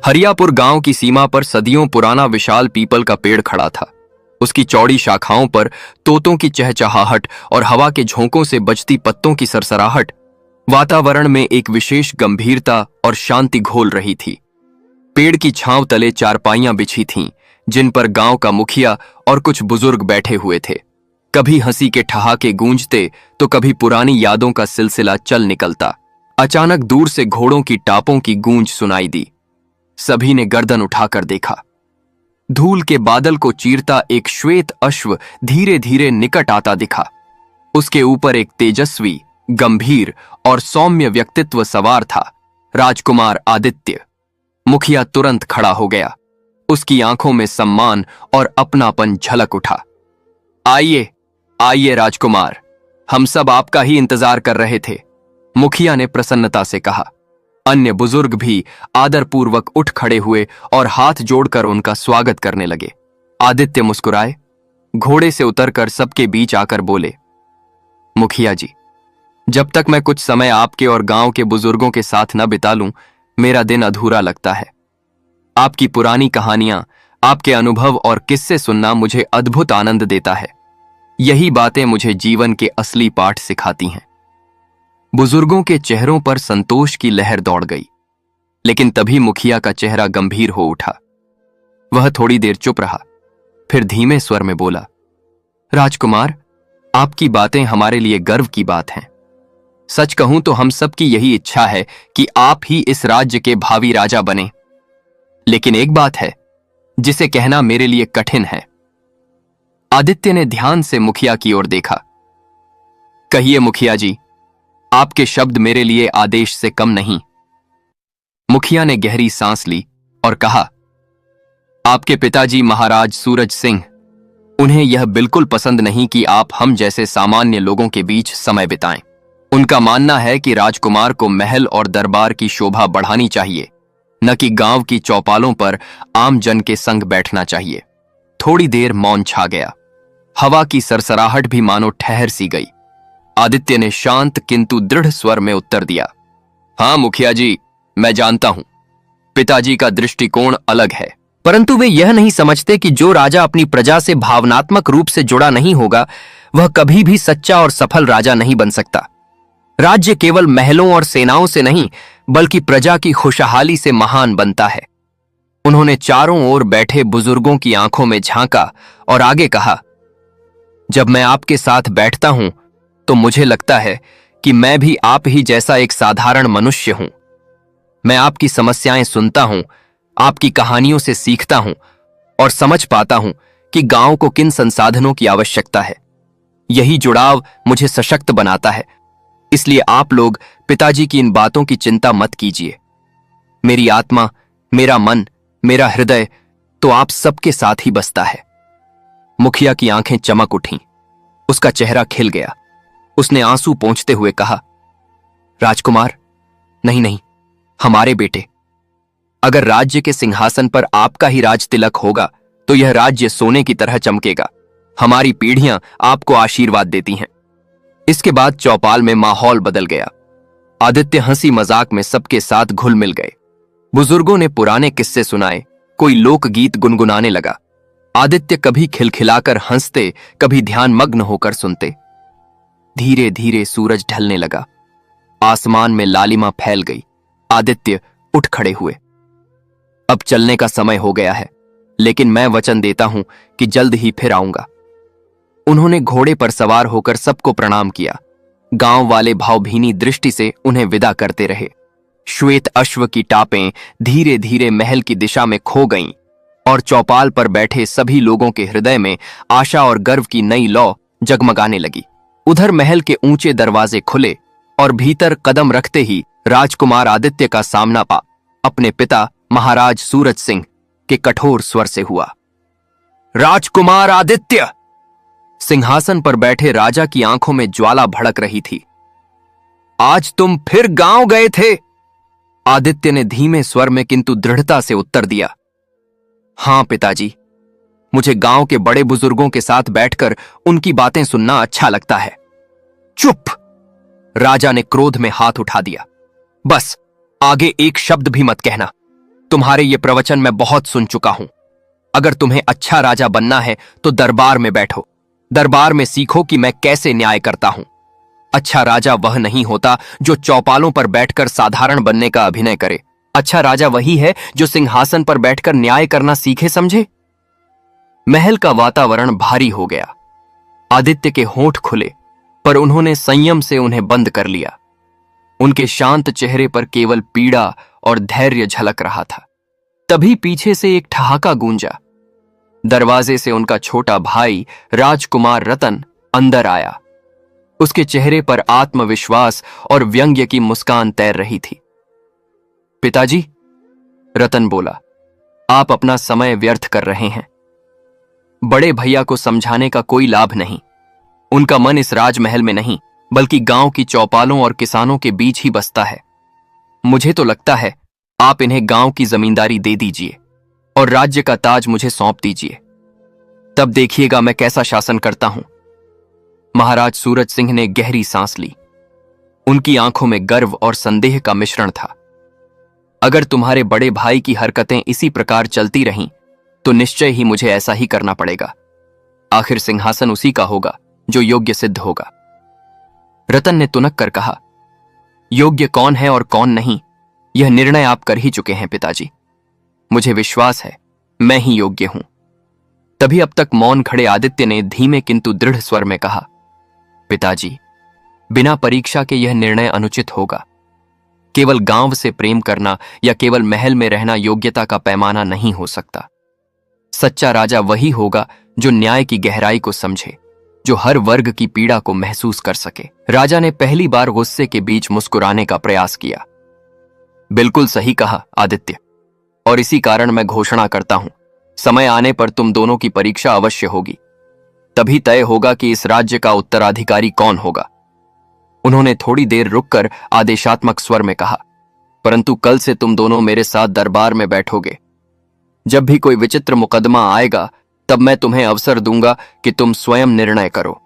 हरियापुर गांव की सीमा पर सदियों पुराना विशाल पीपल का पेड़ खड़ा था। उसकी चौड़ी शाखाओं पर तोतों की चहचहाहट और हवा के झोंकों से बजती पत्तों की सरसराहट वातावरण में एक विशेष गंभीरता और शांति घोल रही थी। पेड़ की छांव तले चारपाइयां बिछी थीं, जिन पर गांव का मुखिया और कुछ बुजुर्ग बैठे हुए थे। कभी हंसी के ठहाके गूंजते तो कभी पुरानी यादों का सिलसिला चल निकलता। अचानक दूर से घोड़ों की टापों की गूंज सुनाई दी। सभी ने गर्दन उठाकर देखा। धूल के बादल को चीरता एक श्वेत अश्व धीरे धीरे निकट आता दिखा। उसके ऊपर एक तेजस्वी, गंभीर और सौम्य व्यक्तित्व सवार था, राजकुमार आदित्य। मुखिया तुरंत खड़ा हो गया। उसकी आंखों में सम्मान और अपनापन झलक उठा। आइए आइए राजकुमार, हम सब आपका ही इंतजार कर रहे थे, मुखिया ने प्रसन्नता से कहा। अन्य बुजुर्ग भी आदरपूर्वक उठ खड़े हुए और हाथ जोड़कर उनका स्वागत करने लगे। आदित्य मुस्कुराए, घोड़े से उतरकर सबके बीच आकर बोले, मुखिया जी, जब तक मैं कुछ समय आपके और गांव के बुजुर्गों के साथ न बिता लूं, मेरा दिन अधूरा लगता है। आपकी पुरानी कहानियां, आपके अनुभव और किस्से सुनना मुझे अद्भुत आनंद देता है। यही बातें मुझे जीवन के असली पाठ सिखाती हैं। बुजुर्गों के चेहरों पर संतोष की लहर दौड़ गई, लेकिन तभी मुखिया का चेहरा गंभीर हो उठा। वह थोड़ी देर चुप रहा, फिर धीमे स्वर में बोला, राजकुमार, आपकी बातें हमारे लिए गर्व की बात हैं। सच कहूं तो हम सबकी यही इच्छा है कि आप ही इस राज्य के भावी राजा बने। लेकिन एक बात है जिसे कहना मेरे लिए कठिन है। आदित्य ने ध्यान से मुखिया की ओर देखा। कहिए मुखिया जी, आपके शब्द मेरे लिए आदेश से कम नहीं। मुखिया ने गहरी सांस ली और कहा, आपके पिताजी महाराज सूरज सिंह, उन्हें यह बिल्कुल पसंद नहीं कि आप हम जैसे सामान्य लोगों के बीच समय बिताएं। उनका मानना है कि राजकुमार को महल और दरबार की शोभा बढ़ानी चाहिए, न कि गांव की चौपालों पर आम जन के संग बैठना चाहिए। थोड़ी देर मौन छा गया। हवा की सरसराहट भी मानो ठहर सी गई। आदित्य ने शांत किंतु दृढ़ स्वर में उत्तर दिया, हां मुखिया जी, मैं जानता हूं, पिताजी का दृष्टिकोण अलग है, परंतु वे यह नहीं समझते कि जो राजा अपनी प्रजा से भावनात्मक रूप से जुड़ा नहीं होगा, वह कभी भी सच्चा और सफल राजा नहीं बन सकता। राज्य केवल महलों और सेनाओं से नहीं, बल्कि प्रजा की खुशहाली से महान बनता है। उन्होंने चारों ओर बैठे बुजुर्गों की आंखों में झांका और आगे कहा, जब मैं आपके साथ बैठता हूं तो मुझे लगता है कि मैं भी आप ही जैसा एक साधारण मनुष्य हूं। मैं आपकी समस्याएं सुनता हूं, आपकी कहानियों से सीखता हूं और समझ पाता हूं कि गांव को किन संसाधनों की आवश्यकता है। यही जुड़ाव मुझे सशक्त बनाता है। इसलिए आप लोग पिताजी की इन बातों की चिंता मत कीजिए। मेरी आत्मा, मेरा मन, मेरा हृदय तो आप सबके साथ ही बसता है। मुखिया की आंखें चमक उठीं। उसका चेहरा खिल गया। उसने आंसू पोंछते हुए कहा, राजकुमार, नहीं नहीं, हमारे बेटे, अगर राज्य के सिंहासन पर आपका ही राज तिलक होगा तो यह राज्य सोने की तरह चमकेगा। हमारी पीढ़ियां आपको आशीर्वाद देती हैं। इसके बाद चौपाल में माहौल बदल गया। आदित्य हंसी मजाक में सबके साथ घुल मिल गए। बुजुर्गों ने पुराने किस्से सुनाए, कोई लोकगीत गुनगुनाने लगा। आदित्य कभी खिलखिलाकर हंसते, कभी ध्यानमग्न होकर सुनते। धीरे धीरे सूरज ढलने लगा। आसमान में लालिमा फैल गई। आदित्य उठ खड़े हुए। अब चलने का समय हो गया है, लेकिन मैं वचन देता हूं कि जल्द ही फिर आऊंगा। उन्होंने घोड़े पर सवार होकर सबको प्रणाम किया। गांव वाले भावभीनी दृष्टि से उन्हें विदा करते रहे। श्वेत अश्व की टापें धीरे धीरे महल की दिशा में खो गईं और चौपाल पर बैठे सभी लोगों के हृदय में आशा और गर्व की नई लौ जगमगाने लगी। उधर महल के ऊंचे दरवाजे खुले और भीतर कदम रखते ही राजकुमार आदित्य का सामना पा अपने पिता महाराज सूरज सिंह के कठोर स्वर से हुआ। राजकुमार आदित्य! सिंहासन पर बैठे राजा की आंखों में ज्वाला भड़क रही थी। आज तुम फिर गांव गए थे? आदित्य ने धीमे स्वर में किंतु दृढ़ता से उत्तर दिया। हां पिताजी, मुझे गांव के बड़े बुजुर्गों के साथ बैठकर उनकी बातें सुनना अच्छा लगता है। चुप! राजा ने क्रोध में हाथ उठा दिया। बस आगे एक शब्द भी मत कहना। तुम्हारे ये प्रवचन मैं बहुत सुन चुका हूं। अगर तुम्हें अच्छा राजा बनना है तो दरबार में बैठो, दरबार में सीखो कि मैं कैसे न्याय करता हूं। अच्छा राजा वह नहीं होता जो चौपालों पर बैठकर साधारण बनने का अभिनय करे। अच्छा राजा वही है जो सिंहासन पर बैठकर न्याय करना सीखे समझे। महल का वातावरण भारी हो गया। आदित्य के होंठ खुले, पर उन्होंने संयम से उन्हें बंद कर लिया। उनके शांत चेहरे पर केवल पीड़ा और धैर्य झलक रहा था। तभी पीछे से एक ठहाका गूंजा। दरवाजे से उनका छोटा भाई राजकुमार रतन अंदर आया। उसके चेहरे पर आत्मविश्वास और व्यंग्य की मुस्कान तैर रही थी। पिताजी, रतन बोला, आप अपना समय व्यर्थ कर रहे हैं। बड़े भैया को समझाने का कोई लाभ नहीं। उनका मन इस राजमहल में नहीं, बल्कि गांव की चौपालों और किसानों के बीच ही बसता है। मुझे तो लगता है आप इन्हें गांव की जमींदारी दे दीजिए और राज्य का ताज मुझे सौंप दीजिए। तब देखिएगा मैं कैसा शासन करता हूं। महाराज सूरज सिंह ने गहरी सांस ली। उनकी आंखों में गर्व और संदेह का मिश्रण था। अगर तुम्हारे बड़े भाई की हरकतें इसी प्रकार चलती रहीं तो निश्चय ही मुझे ऐसा ही करना पड़ेगा। आखिर सिंहासन उसी का होगा जो योग्य सिद्ध होगा। रतन ने तुनक कर कहा, योग्य कौन है और कौन नहीं, यह निर्णय आप कर ही चुके हैं पिताजी। मुझे विश्वास है मैं ही योग्य हूं। तभी अब तक मौन खड़े आदित्य ने धीमे किंतु दृढ़ स्वर में कहा, पिताजी, बिना परीक्षा के यह निर्णय अनुचित होगा। केवल गांव से प्रेम करना या केवल महल में रहना योग्यता का पैमाना नहीं हो सकता। सच्चा राजा वही होगा जो न्याय की गहराई को समझे, जो हर वर्ग की पीड़ा को महसूस कर सके। राजा ने पहली बार गुस्से के बीच मुस्कुराने का प्रयास किया। बिल्कुल सही कहा आदित्य, और इसी कारण मैं घोषणा करता हूं, समय आने पर तुम दोनों की परीक्षा अवश्य होगी। तभी तय होगा कि इस राज्य का उत्तराधिकारी कौन होगा। उन्होंने थोड़ी देर रुककर आदेशात्मक स्वर में कहा, परंतु कल से तुम दोनों मेरे साथ दरबार में बैठोगे। जब भी कोई विचित्र मुकदमा आएगा तब मैं तुम्हें अवसर दूंगा कि तुम स्वयं निर्णय करो।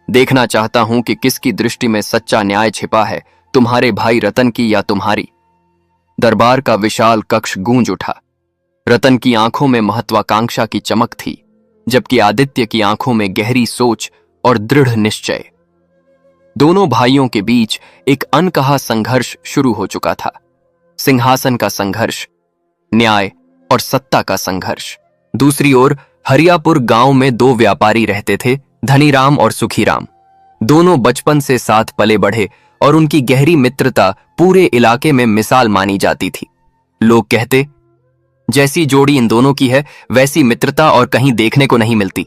देखना चाहता हूं कि किसकी दृष्टि में सच्चा न्याय छिपा है, तुम्हारे भाई रतन की या तुम्हारी। दरबार का विशाल कक्ष गूंज उठा। रतन की आंखों में महत्वाकांक्षा की चमक थी, जबकि आदित्य की आंखों में गहरी सोच और दृढ़ निश्चय। दोनों भाइयों के बीच एक अनकहा संघर्ष शुरू हो चुका था। सिंहासन का संघर्ष, न्याय और सत्ता का संघर्ष। दूसरी ओर हरियापुर गांव में दो व्यापारी रहते थे, धनीराम और सुखीराम। दोनों बचपन से साथ पले बढ़े और उनकी गहरी मित्रता पूरे इलाके में मिसाल मानी जाती थी। लोग कहते, जैसी जोड़ी इन दोनों की है वैसी मित्रता और कहीं देखने को नहीं मिलती।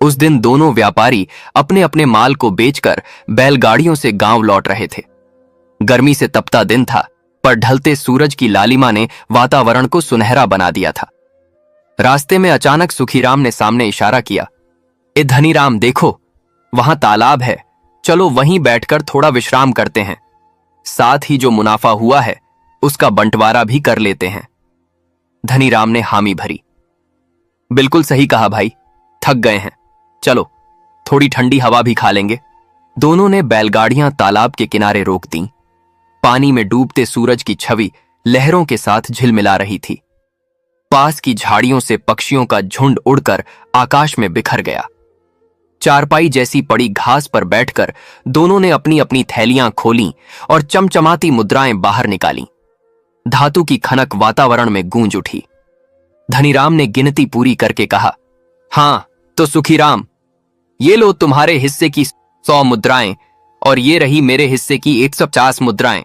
उस दिन दोनों व्यापारी अपने अपने माल को बेचकर बैलगाड़ियों से गांव लौट रहे थे। गर्मी से तपता दिन था, पर ढलते सूरज की लालिमा ने वातावरण को सुनहरा बना दिया था। रास्ते में अचानक सुखीराम ने सामने इशारा किया, ए धनीराम देखो, वहां तालाब है, चलो वहीं बैठकर थोड़ा विश्राम करते हैं। साथ ही जो मुनाफा हुआ है उसका बंटवारा भी कर लेते हैं। धनीराम ने हामी भरी। बिल्कुल सही कहा भाई, थक गए हैं, चलो थोड़ी ठंडी हवा भी खा लेंगे। दोनों ने बैलगाड़ियां तालाब के किनारे रोक दी। पानी में डूबते सूरज की छवि लहरों के साथ झिलमिला रही थी। पास की झाड़ियों से पक्षियों का झुंड उड़कर आकाश में बिखर गया। चारपाई जैसी पड़ी घास पर बैठकर दोनों ने अपनी अपनी थैलियां खोलीं और चमचमाती मुद्राएं बाहर निकालीं। धातु की खनक वातावरण में गूंज उठी। धनीराम ने गिनती पूरी करके कहा, हां तो सुखीराम, ये लो तुम्हारे हिस्से की 100 मुद्राएं और ये रही मेरे हिस्से की 150 मुद्राएं।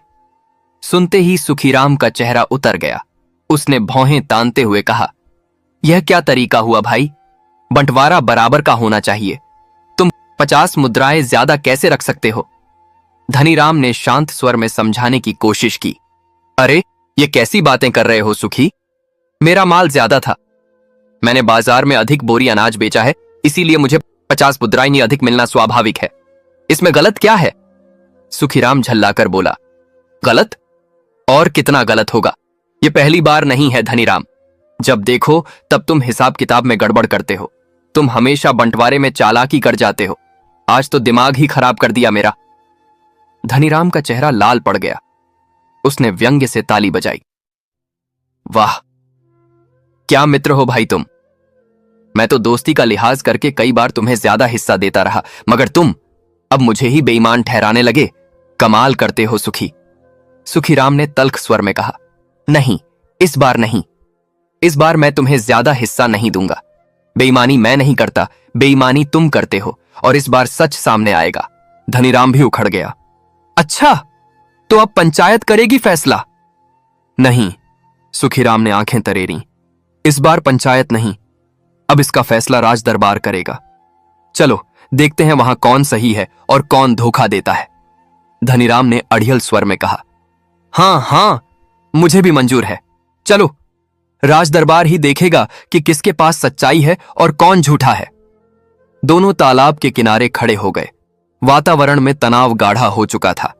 सुनते ही सुखीराम का चेहरा उतर गया। उसने भौहें तानते हुए कहा, यह क्या तरीका हुआ भाई, बंटवारा बराबर का होना चाहिए। तुम 50 मुद्राएं ज्यादा कैसे रख सकते हो? धनीराम ने शांत स्वर में समझाने की कोशिश की। अरे ये कैसी बातें कर रहे हो सुखी, मेरा माल ज्यादा था, मैंने बाजार में अधिक बोरी अनाज बेचा है, इसीलिए मुझे 50 मुद्राएं अधिक मिलना स्वाभाविक है। इसमें गलत क्या है? सुखीराम झल्लाकर बोला। गलत? और कितना गलत होगा? यह पहली बार नहीं है धनीराम। जब देखो तब तुम हिसाब किताब में गड़बड़ करते हो। तुम हमेशा बंटवारे में चालाकी कर जाते हो। आज तो दिमाग ही खराब कर दिया मेरा। धनीराम का चेहरा लाल पड़ गया। उसने व्यंग्य से ताली बजाई। वाह, क्या मित्र हो भाई तुम। मैं तो दोस्ती का लिहाज करके कई बार तुम्हें ज्यादा हिस्सा देता रहा, मगर तुम अब मुझे ही बेईमान ठहराने लगे। कमाल करते हो सुखी। सुखीराम ने तल्ख स्वर में कहा। नहीं, इस बार नहीं। इस बार मैं तुम्हें ज्यादा हिस्सा नहीं दूंगा। बेईमानी मैं नहीं करता, बेईमानी तुम करते हो, और इस बार सच सामने आएगा। धनीराम भी उखड़ गया। अच्छा, तो अब पंचायत करेगी फैसला? नहीं, सुखीराम ने आंखें तरेरी। इस बार पंचायत नहीं, अब इसका फैसला राज दरबार करेगा। चलो देखते हैं वहां कौन सही है और कौन धोखा देता है। धनीराम ने अड़ियल स्वर में कहा। हां हां, मुझे भी मंजूर है। चलो, राज दरबार ही देखेगा कि किसके पास सच्चाई है और कौन झूठा है। दोनों तालाब के किनारे खड़े हो गए। वातावरण में तनाव गाढ़ा हो चुका था।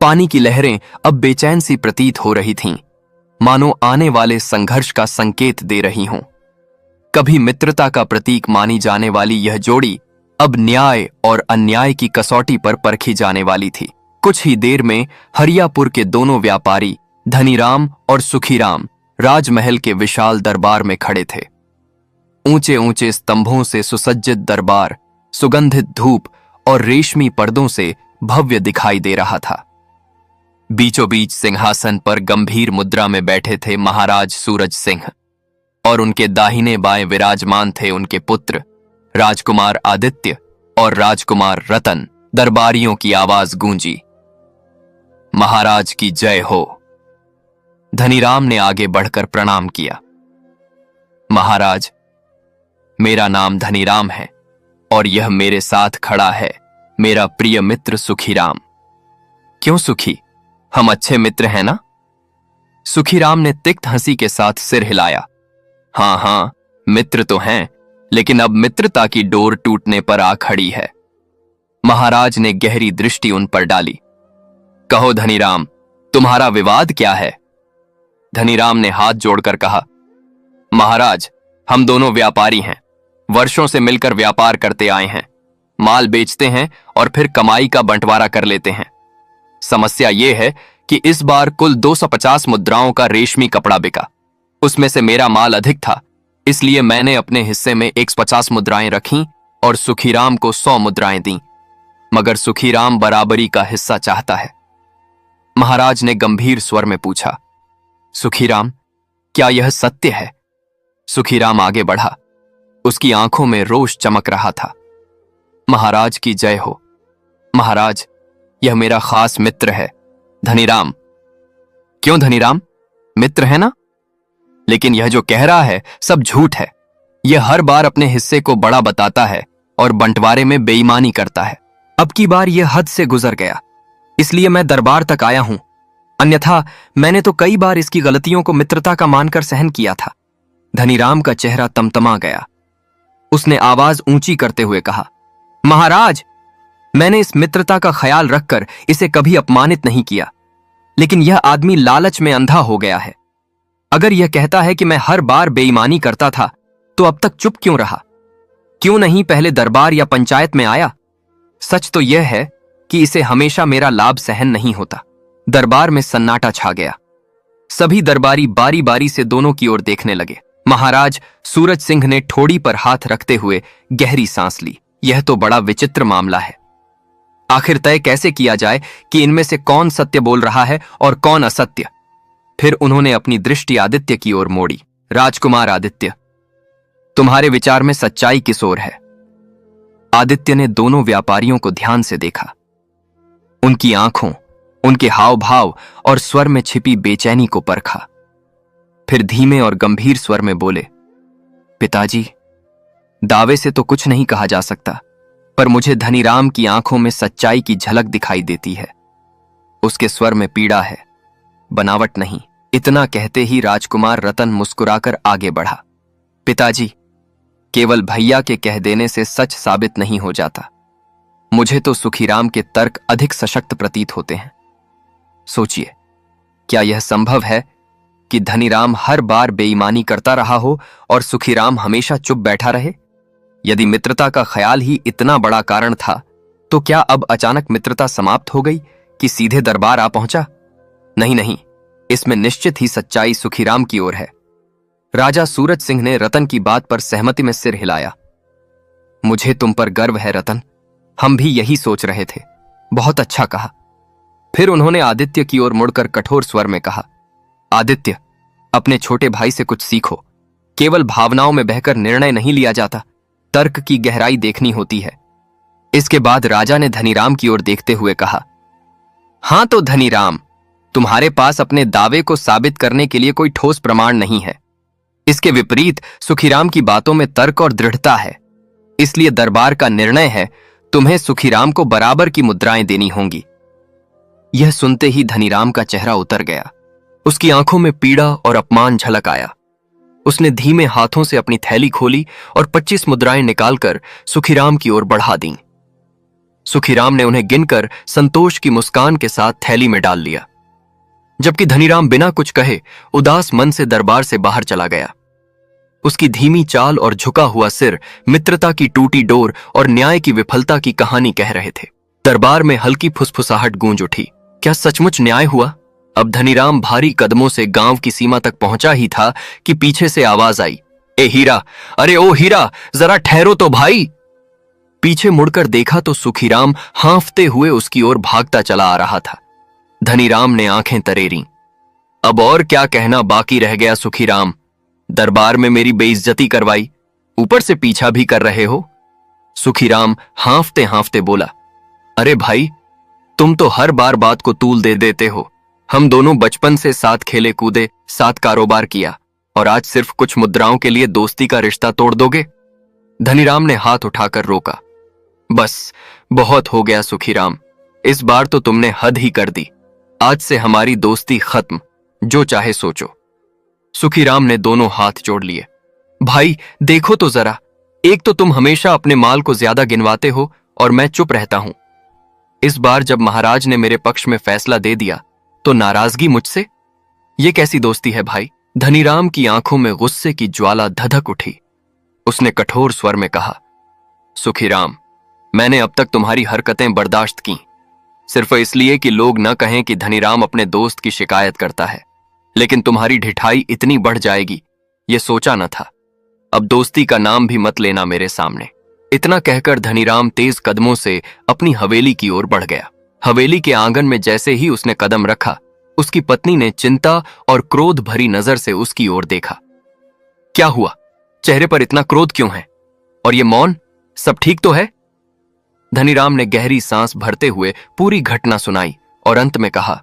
पानी की लहरें अब बेचैन सी प्रतीत हो रही थीं, मानो आने वाले संघर्ष का संकेत दे रही हों। कभी मित्रता का प्रतीक मानी जाने वाली यह जोड़ी अब न्याय और अन्याय की कसौटी पर परखी जाने वाली थी। कुछ ही देर में हरियापुर के दोनों व्यापारी धनीराम और सुखीराम राजमहल के विशाल दरबार में खड़े थे। ऊंचे ऊंचे स्तंभों से सुसज्जित दरबार सुगंधित धूप और रेशमी पर्दों से भव्य दिखाई दे रहा था। बीचों बीच सिंहासन पर गंभीर मुद्रा में बैठे थे महाराज सूरज सिंह, और उनके दाहिने बाएं विराजमान थे उनके पुत्र राजकुमार आदित्य और राजकुमार रतन। दरबारियों की आवाज गूंजी, महाराज की जय हो। धनीराम ने आगे बढ़कर प्रणाम किया। महाराज, मेरा नाम धनीराम है और यह मेरे साथ खड़ा है मेरा प्रिय मित्र सुखीराम। क्यों सुखी, हम अच्छे मित्र हैं ना? सुखीराम ने तिक्त हंसी के साथ सिर हिलाया। हां हां, मित्र तो हैं, लेकिन अब मित्रता की डोर टूटने पर आ खड़ी है। महाराज ने गहरी दृष्टि उन पर डाली। कहो धनीराम, तुम्हारा विवाद क्या है? धनीराम ने हाथ जोड़कर कहा। महाराज, हम दोनों व्यापारी हैं, वर्षों से मिलकर व्यापार करते आए हैं, माल बेचते हैं और फिर कमाई का बंटवारा कर लेते हैं। समस्या यह है कि इस बार कुल 250 मुद्राओं का रेशमी कपड़ा बिका। उसमें से मेरा माल अधिक था, इसलिए मैंने अपने हिस्से में 150 मुद्राएं रखीं और सुखीराम को 100 मुद्राएं दीं। मगर सुखीराम बराबरी का हिस्सा चाहता है। महाराज ने गंभीर स्वर में पूछा। सुखीराम, क्या यह सत्य है? सुखीराम आगे बढ़ा। उसकी आंखों में रोष चमक रहा था। महाराज की जय हो। महाराज, यह मेरा खास मित्र है धनीराम। क्यों धनीराम, मित्र है ना? लेकिन यह जो कह रहा है सब झूठ है। यह हर बार अपने हिस्से को बड़ा बताता है और बंटवारे में बेईमानी करता है। अब की बार यह हद से गुजर गया, इसलिए मैं दरबार तक आया हूं। अन्यथा मैंने तो कई बार इसकी गलतियों को मित्रता का मानकर सहन किया था। धनीराम का चेहरा तमतमा गया। उसने आवाज ऊंची करते हुए कहा, महाराज, मैंने इस मित्रता का ख्याल रखकर इसे कभी अपमानित नहीं किया, लेकिन यह आदमी लालच में अंधा हो गया है। अगर यह कहता है कि मैं हर बार बेईमानी करता था, तो अब तक चुप क्यों रहा? क्यों नहीं पहले दरबार या पंचायत में आया? सच तो यह है कि इसे हमेशा मेरा लाभ सहन नहीं होता। दरबार में सन्नाटा छा गया। सभी दरबारी बारी बारी से दोनों की ओर देखने लगे। महाराज सूरज सिंह ने ठोड़ी पर हाथ रखते हुए गहरी सांस ली। यह तो बड़ा विचित्र मामला है। आखिर तय कैसे किया जाए कि इनमें से कौन सत्य बोल रहा है और कौन असत्य? फिर उन्होंने अपनी दृष्टि आदित्य की ओर मोड़ी। राजकुमार आदित्य, तुम्हारे विचार में सच्चाई किस ओर है? आदित्य ने दोनों व्यापारियों को ध्यान से देखा। उनकी आंखों, उनके हाव भाव और स्वर में छिपी बेचैनी को परखा। फिर धीमे और गंभीर स्वर में बोले, पिताजी, दावे से तो कुछ नहीं कहा जा सकता, पर मुझे धनीराम की आंखों में सच्चाई की झलक दिखाई देती है। उसके स्वर में पीड़ा है, बनावट नहीं। इतना कहते ही राजकुमार रतन मुस्कुराकर आगे बढ़ा। पिताजी, केवल भैया के कह देने से सच साबित नहीं हो जाता। मुझे तो सुखीराम के तर्क अधिक सशक्त प्रतीत होते हैं। सोचिए, क्या यह संभव है कि धनीराम हर बार बेईमानी करता रहा हो और सुखीराम हमेशा चुप बैठा रहे? यदि मित्रता का ख्याल ही इतना बड़ा कारण था, तो क्या अब अचानक मित्रता समाप्त हो गई कि सीधे दरबार आ पहुंचा? नहीं नहीं, इसमें निश्चित ही सच्चाई सुखीराम की ओर है। राजा सूरज सिंह ने रतन की बात पर सहमति में सिर हिलाया। मुझे तुम पर गर्व है रतन, हम भी यही सोच रहे थे। बहुत अच्छा कहा। फिर उन्होंने आदित्य की ओर मुड़कर कठोर स्वर में कहा, आदित्य, अपने छोटे भाई से कुछ सीखो। केवल भावनाओं में बहकर निर्णय नहीं लिया जाता, तर्क की गहराई देखनी होती है। इसके बाद राजा ने धनीराम की ओर देखते हुए कहा, हां तो धनीराम, तुम्हारे पास अपने दावे को साबित करने के लिए कोई ठोस प्रमाण नहीं है। इसके विपरीत सुखीराम की बातों में तर्क और दृढ़ता है। इसलिए दरबार का निर्णय है, तुम्हें सुखीराम को बराबर की मुद्राएं देनी होंगी। यह सुनते ही धनीराम का चेहरा उतर गया। उसकी आंखों में पीड़ा और अपमान झलक आया। उसने धीमे हाथों से अपनी थैली खोली और 25 मुद्राएं निकालकर सुखीराम की ओर बढ़ा दी। सुखीराम ने उन्हें गिनकर संतोष की मुस्कान के साथ थैली में डाल लिया, जबकि धनीराम बिना कुछ कहे उदास मन से दरबार से बाहर चला गया। उसकी धीमी चाल और झुका हुआ सिर मित्रता की टूटी डोर और न्याय की विफलता की कहानी कह रहे थे। दरबार में हल्की फुसफुसाहट गूंज उठी। क्या सचमुच न्याय हुआ? अब धनीराम भारी कदमों से गांव की सीमा तक पहुंचा ही था कि पीछे से आवाज आई, ए हीरा, अरे ओ हीरा, जरा ठहरो तो भाई। पीछे मुड़कर देखा तो सुखीराम हांफते हुए उसकी ओर भागता चला आ रहा था। धनीराम ने आंखें तरेरी। अब और क्या कहना बाकी रह गया सुखीराम? दरबार में मेरी बेइज्जती करवाई, ऊपर से पीछा भी कर रहे हो। सुखीराम हांफते हांफते बोला, अरे भाई, तुम तो हर बार बात को तूल दे देते हो। हम दोनों बचपन से साथ खेले कूदे, साथ कारोबार किया, और आज सिर्फ कुछ मुद्राओं के लिए दोस्ती का रिश्ता तोड़ दोगे? धनीराम ने हाथ उठाकर रोका। बस, बहुत हो गया सुखीराम, इस बार तो तुमने हद ही कर दी। आज से हमारी दोस्ती खत्म, जो चाहे सोचो। सुखीराम ने दोनों हाथ जोड़ लिए। भाई देखो तो जरा, एक तो तुम हमेशा अपने माल को ज्यादा गिनवाते हो और मैं चुप रहता हूं। इस बार जब महाराज ने मेरे पक्ष में फैसला दे दिया तो नाराजगी मुझसे? यह कैसी दोस्ती है भाई? धनीराम की आंखों में गुस्से की ज्वाला धधक उठी। उसने कठोर स्वर में कहा, सुखीराम, मैंने अब तक तुम्हारी हरकतें बर्दाश्त की, सिर्फ इसलिए कि लोग न कहें कि धनीराम अपने दोस्त की शिकायत करता है। लेकिन तुम्हारी ढिठाई इतनी बढ़ जाएगी, यह सोचा न था। अब दोस्ती का नाम भी मत लेना मेरे सामने। इतना कहकर धनीराम तेज कदमों से अपनी हवेली की ओर बढ़ गया। हवेली के आंगन में जैसे ही उसने कदम रखा, उसकी पत्नी ने चिंता और क्रोध भरी नजर से उसकी ओर देखा। क्या हुआ? चेहरे पर इतना क्रोध क्यों है? और ये मौन, सब ठीक तो है? धनीराम ने गहरी सांस भरते हुए पूरी घटना सुनाई और अंत में कहा,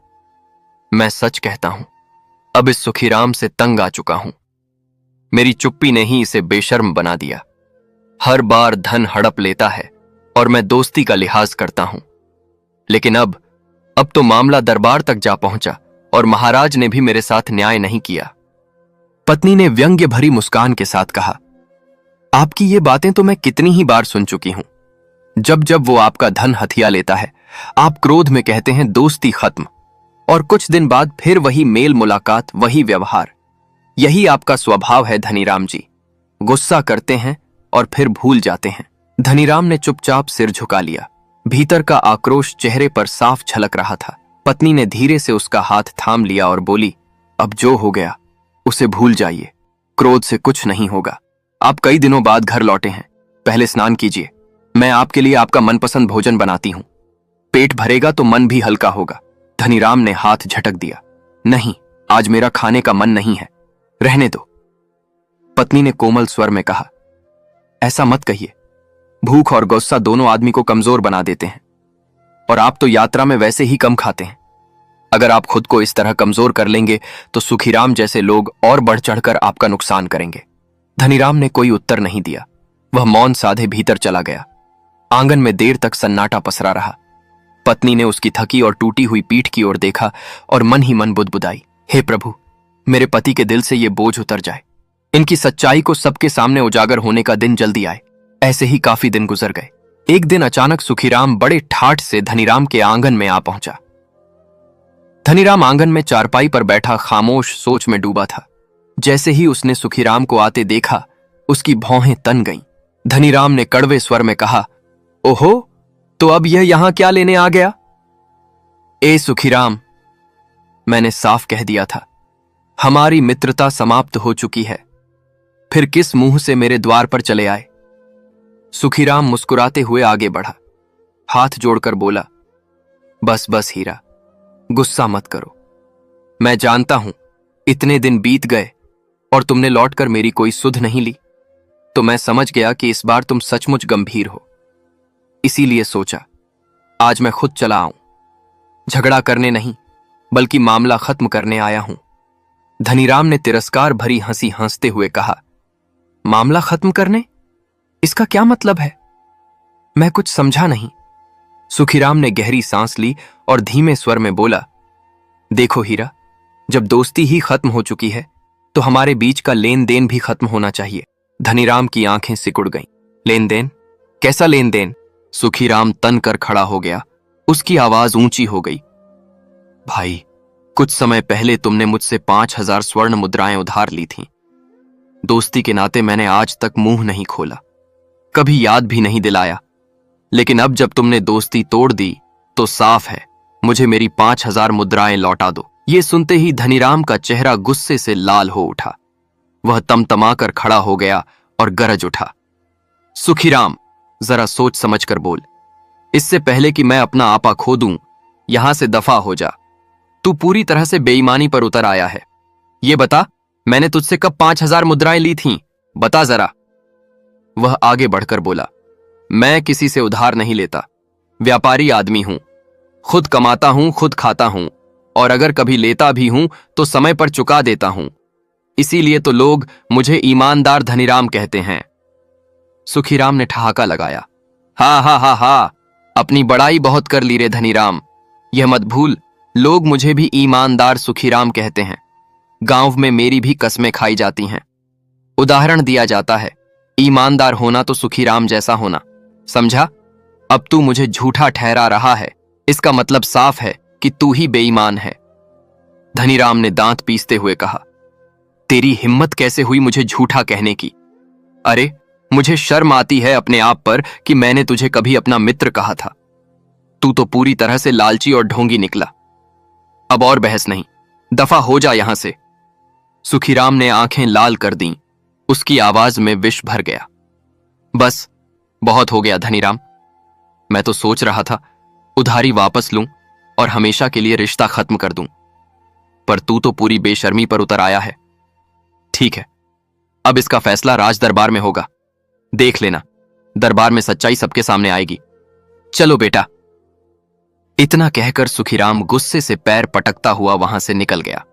मैं सच कहता हूं, अब इस सुखीराम से तंग आ चुका हूं। मेरी चुप्पी ने ही इसे बेशर्म बना दिया। हर बार धन हड़प लेता है और मैं दोस्ती का लिहाज करता हूं। लेकिन अब तो मामला दरबार तक जा पहुंचा और महाराज ने भी मेरे साथ न्याय नहीं किया। पत्नी ने व्यंग्य भरी मुस्कान के साथ कहा, आपकी ये बातें तो मैं कितनी ही बार सुन चुकी हूं। जब जब वो आपका धन हथिया लेता है, आप क्रोध में कहते हैं दोस्ती खत्म, और कुछ दिन बाद फिर वही मेल मुलाकात, वही व्यवहार। यही आपका स्वभाव है धनीराम जी। गुस्सा करते हैं और फिर भूल जाते हैं। धनीराम ने चुपचाप सिर झुका लिया। भीतर का आक्रोश चेहरे पर साफ झलक रहा था। पत्नी ने धीरे से उसका हाथ थाम लिया और बोली, अब जो हो गया उसे भूल जाइए। क्रोध से कुछ नहीं होगा। आप कई दिनों बाद घर लौटे हैं, पहले स्नान कीजिए। मैं आपके लिए आपका मनपसंद भोजन बनाती हूं। पेट भरेगा तो मन भी हल्का होगा। धनीराम ने हाथ झटक दिया। नहीं, आज मेरा खाने का मन नहीं है, रहने दो। पत्नी ने कोमल स्वर में कहा, ऐसा मत कहिए। भूख और गुस्सा दोनों आदमी को कमजोर बना देते हैं, और आप तो यात्रा में वैसे ही कम खाते हैं। अगर आप खुद को इस तरह कमजोर कर लेंगे तो सुखीराम जैसे लोग और बढ़ चढ़कर आपका नुकसान करेंगे। धनीराम ने कोई उत्तर नहीं दिया। वह मौन साधे भीतर चला गया। आंगन में देर तक सन्नाटा पसरा रहा। पत्नी ने उसकी थकी और टूटी हुई पीठ की ओर देखा और मन ही मन बुदबुदाई, हे प्रभु, मेरे पति के दिल से ये बोझ उतर जाए। इनकी सच्चाई को सबके सामने उजागर होने का दिन जल्दी आए। ऐसे ही काफी दिन गुजर गए। एक दिन अचानक सुखीराम बड़े ठाठ से धनीराम के आंगन में आ पहुंचा। धनीराम आंगन में चारपाई पर बैठा खामोश सोच में डूबा था। जैसे ही उसने सुखीराम को आते देखा, उसकी भौहें तन गईं। धनीराम ने कड़वे स्वर में कहा, ओहो, तो अब यह यहां क्या लेने आ गया? ए सुखीराम, मैंने साफ कह दिया था, हमारी मित्रता समाप्त हो चुकी है। फिर किस मुंह से मेरे द्वार पर चले आए? सुखीराम मुस्कुराते हुए आगे बढ़ा, हाथ जोड़कर बोला, बस बस हीरा, गुस्सा मत करो। मैं जानता हूं इतने दिन बीत गए और तुमने लौटकर मेरी कोई सुध नहीं ली, तो मैं समझ गया कि इस बार तुम सचमुच गंभीर हो। इसीलिए सोचा आज मैं खुद चला आऊं। झगड़ा करने नहीं, बल्कि मामला खत्म करने आया हूं। धनीराम ने तिरस्कार भरी हंसी हंसते हुए कहा, मामला खत्म करने? इसका क्या मतलब है? मैं कुछ समझा नहीं। सुखीराम ने गहरी सांस ली और धीमे स्वर में बोला, देखो हीरा, जब दोस्ती ही खत्म हो चुकी है तो हमारे बीच का लेन देन भी खत्म होना चाहिए। धनीराम की आंखें सिकुड़ गईं। लेन देन? कैसा लेन देन? सुखीराम तन कर खड़ा हो गया। उसकी आवाज ऊंची हो गई, भाई, कुछ समय पहले तुमने मुझसे 5,000 स्वर्ण मुद्राएं उधार ली थीं। दोस्ती के नाते मैंने आज तक मुंह नहीं खोला, कभी याद भी नहीं दिलाया, लेकिन अब जब तुमने दोस्ती तोड़ दी तो साफ है, मुझे मेरी 5,000 मुद्राएं लौटा दो। ये सुनते ही धनीराम का चेहरा गुस्से से लाल हो उठा। वह तमतमाकर खड़ा हो गया और गरज उठा, सुखीराम, जरा सोच समझ कर बोल। इससे पहले कि मैं अपना आपा खो दूं, यहां से दफा हो जा। तू पूरी तरह से बेईमानी पर उतर आया है। ये बता, मैंने तुझसे कब 5,000 मुद्राएं ली थीं? बता जरा। वह आगे बढ़कर बोला, मैं किसी से उधार नहीं लेता, व्यापारी आदमी हूं, खुद कमाता हूं, खुद खाता हूं, और अगर कभी लेता भी हूं तो समय पर चुका देता हूं। इसीलिए तो लोग मुझे ईमानदार धनीराम कहते हैं। सुखीराम ने ठहाका लगाया, हा हा हा हा, अपनी बड़ाई बहुत कर ली रे धनीराम। यह मत भूल, लोग मुझे भी ईमानदार सुखीराम कहते हैं। गांव में मेरी भी कस्में खाई जाती हैं। उदाहरण दिया जाता है, ईमानदार होना तो सुखीराम जैसा होना। समझा? अब तू मुझे झूठा ठहरा रहा है, इसका मतलब साफ है कि तू ही बेईमान है। धनीराम ने दांत पीसते हुए कहा, तेरी हिम्मत कैसे हुई मुझे झूठा कहने की? अरे, मुझे शर्म आती है अपने आप पर कि मैंने तुझे कभी अपना मित्र कहा था। तू तो पूरी तरह से लालची और ढोंगी निकला। अब और बहस नहीं, दफा हो जा यहां से। सुखीराम ने आंखें लाल कर दीं। उसकी आवाज में विष भर गया। बस, बहुत हो गया धनीराम। मैं तो सोच रहा था उधारी वापस लूं और हमेशा के लिए रिश्ता खत्म कर दूं, पर तू तो पूरी बेशर्मी पर उतर आया है। ठीक है, अब इसका फैसला राज दरबार में होगा। देख लेना, दरबार में सच्चाई सबके सामने आएगी। चलो बेटा। इतना कहकर सुखीराम गुस्से से पैर पटकता हुआ वहां से निकल गया।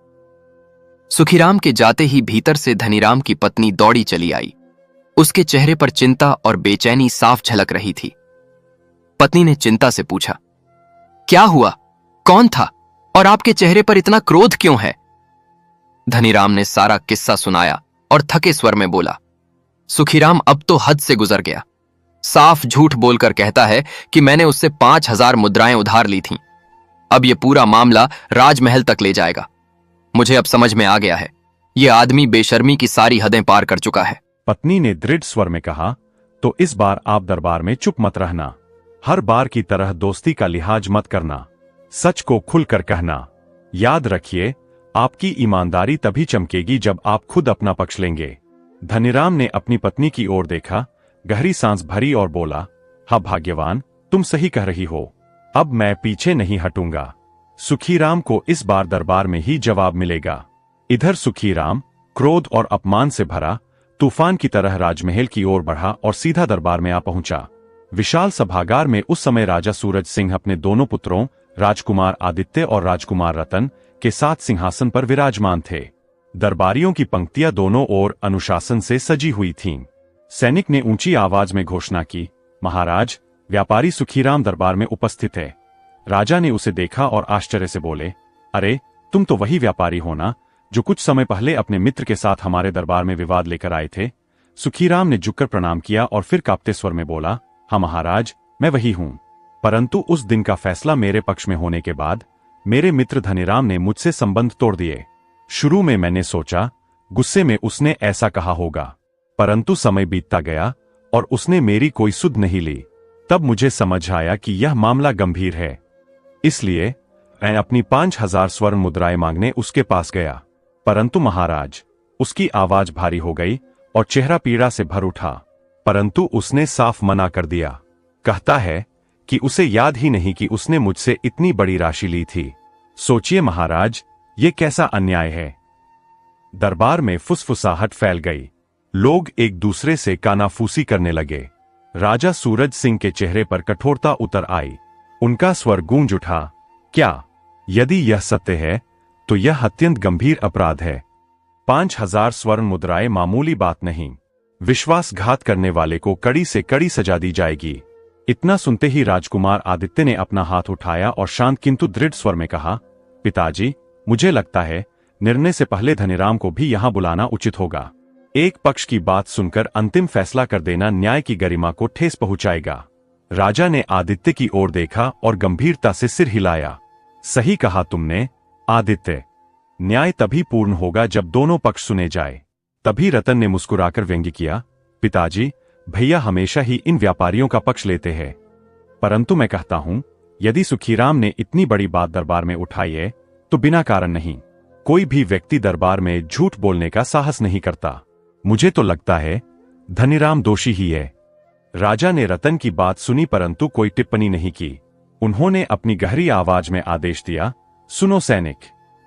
सुखीराम के जाते ही भीतर से धनीराम की पत्नी दौड़ी चली आई। उसके चेहरे पर चिंता और बेचैनी साफ झलक रही थी। पत्नी ने चिंता से पूछा, क्या हुआ? कौन था? और आपके चेहरे पर इतना क्रोध क्यों है? धनीराम ने सारा किस्सा सुनाया और थके स्वर में बोला, सुखीराम अब तो हद से गुजर गया। साफ झूठ बोलकर कहता है कि मैंने उससे 5,000 मुद्राएं उधार ली थीं। अब यह पूरा मामला राजमहल तक ले जाएगा। मुझे अब समझ में आ गया है, यह आदमी बेशर्मी की सारी हदें पार कर चुका है। पत्नी ने दृढ़ स्वर में कहा, तो इस बार आप दरबार में चुप मत रहना। हर बार की तरह दोस्ती का लिहाज मत करना, सच को खुलकर कहना। याद रखिए, आपकी ईमानदारी तभी चमकेगी जब आप खुद अपना पक्ष लेंगे। धनीराम ने अपनी पत्नी की ओर देखा, गहरी सांस भरी और बोला, हाँ भाग्यवान, तुम सही कह रही हो। अब मैं पीछे नहीं हटूंगा। सुखीराम को इस बार दरबार में ही जवाब मिलेगा। इधर सुखीराम क्रोध और अपमान से भरा तूफान की तरह राजमहल की ओर बढ़ा और सीधा दरबार में आ पहुंचा। विशाल सभागार में उस समय राजा सूरज सिंह अपने दोनों पुत्रों राजकुमार आदित्य और राजकुमार रतन के साथ सिंहासन पर विराजमान थे। दरबारियों की पंक्तियां दोनों ओर अनुशासन से सजी हुई थीं। सैनिक ने ऊंची आवाज में घोषणा की, महाराज, व्यापारी सुखीराम दरबार में उपस्थित है। राजा ने उसे देखा और आश्चर्य से बोले, अरे, तुम तो वही व्यापारी हो ना जो कुछ समय पहले अपने मित्र के साथ हमारे दरबार में विवाद लेकर आए थे। सुखीराम ने झुककर प्रणाम किया और फिर कांपते स्वर में बोला, हाँ महाराज, मैं वही हूं। परंतु उस दिन का फैसला मेरे पक्ष में होने के बाद मेरे मित्र धनीराम ने मुझसे संबंध तोड़ दिए। शुरू में मैंने सोचा गुस्से में उसने ऐसा कहा होगा, परंतु समय बीतता गया और उसने मेरी कोई सुध नहीं ली। तब मुझे समझ आया कि यह मामला गंभीर है। इसलिए मैं अपनी 5,000 स्वर्ण मुद्राएं मांगने उसके पास गया। परंतु महाराज, उसकी आवाज भारी हो गई और चेहरा पीड़ा से भर उठा, परंतु उसने साफ मना कर दिया। कहता है कि उसे याद ही नहीं कि उसने मुझसे इतनी बड़ी राशि ली थी। सोचिए महाराज, ये कैसा अन्याय है। दरबार में फुसफुसाहट फैल गई। लोग एक दूसरे से कानाफूसी करने लगे। राजा सूरज सिंह के चेहरे पर कठोरता उतर आई। उनका स्वर गूंज उठा, क्या? यदि यह सत्य है तो यह अत्यंत गंभीर अपराध है। 5,000 स्वर्ण मुद्राएं मामूली बात नहीं। विश्वासघात करने वाले को कड़ी से कड़ी सजा दी जाएगी। इतना सुनते ही राजकुमार आदित्य ने अपना हाथ उठाया और शांत किंतु दृढ़ स्वर में कहा, पिताजी, मुझे लगता है निर्णय से पहले धनीराम को भी यहां बुलाना उचित होगा। एक पक्ष की बात सुनकर अंतिम फैसला कर देना न्याय की गरिमा को ठेस पहुंचाएगा। राजा ने आदित्य की ओर देखा और गंभीरता से सिर हिलाया। सही कहा तुमने आदित्य। न्याय तभी पूर्ण होगा जब दोनों पक्ष सुने जाए। तभी रतन ने मुस्कुराकर व्यंग्य किया, पिताजी, भैया हमेशा ही इन व्यापारियों का पक्ष लेते हैं, परंतु मैं कहता हूं, यदि सुखीराम ने इतनी बड़ी बात दरबार में उठाई है तो बिना कारण नहीं। कोई भी व्यक्ति दरबार में झूठ बोलने का साहस नहीं करता। मुझे तो लगता है धनीराम दोषी ही है। राजा ने रतन की बात सुनी परंतु कोई टिप्पणी नहीं की। उन्होंने अपनी गहरी आवाज में आदेश दिया, सुनो सैनिक,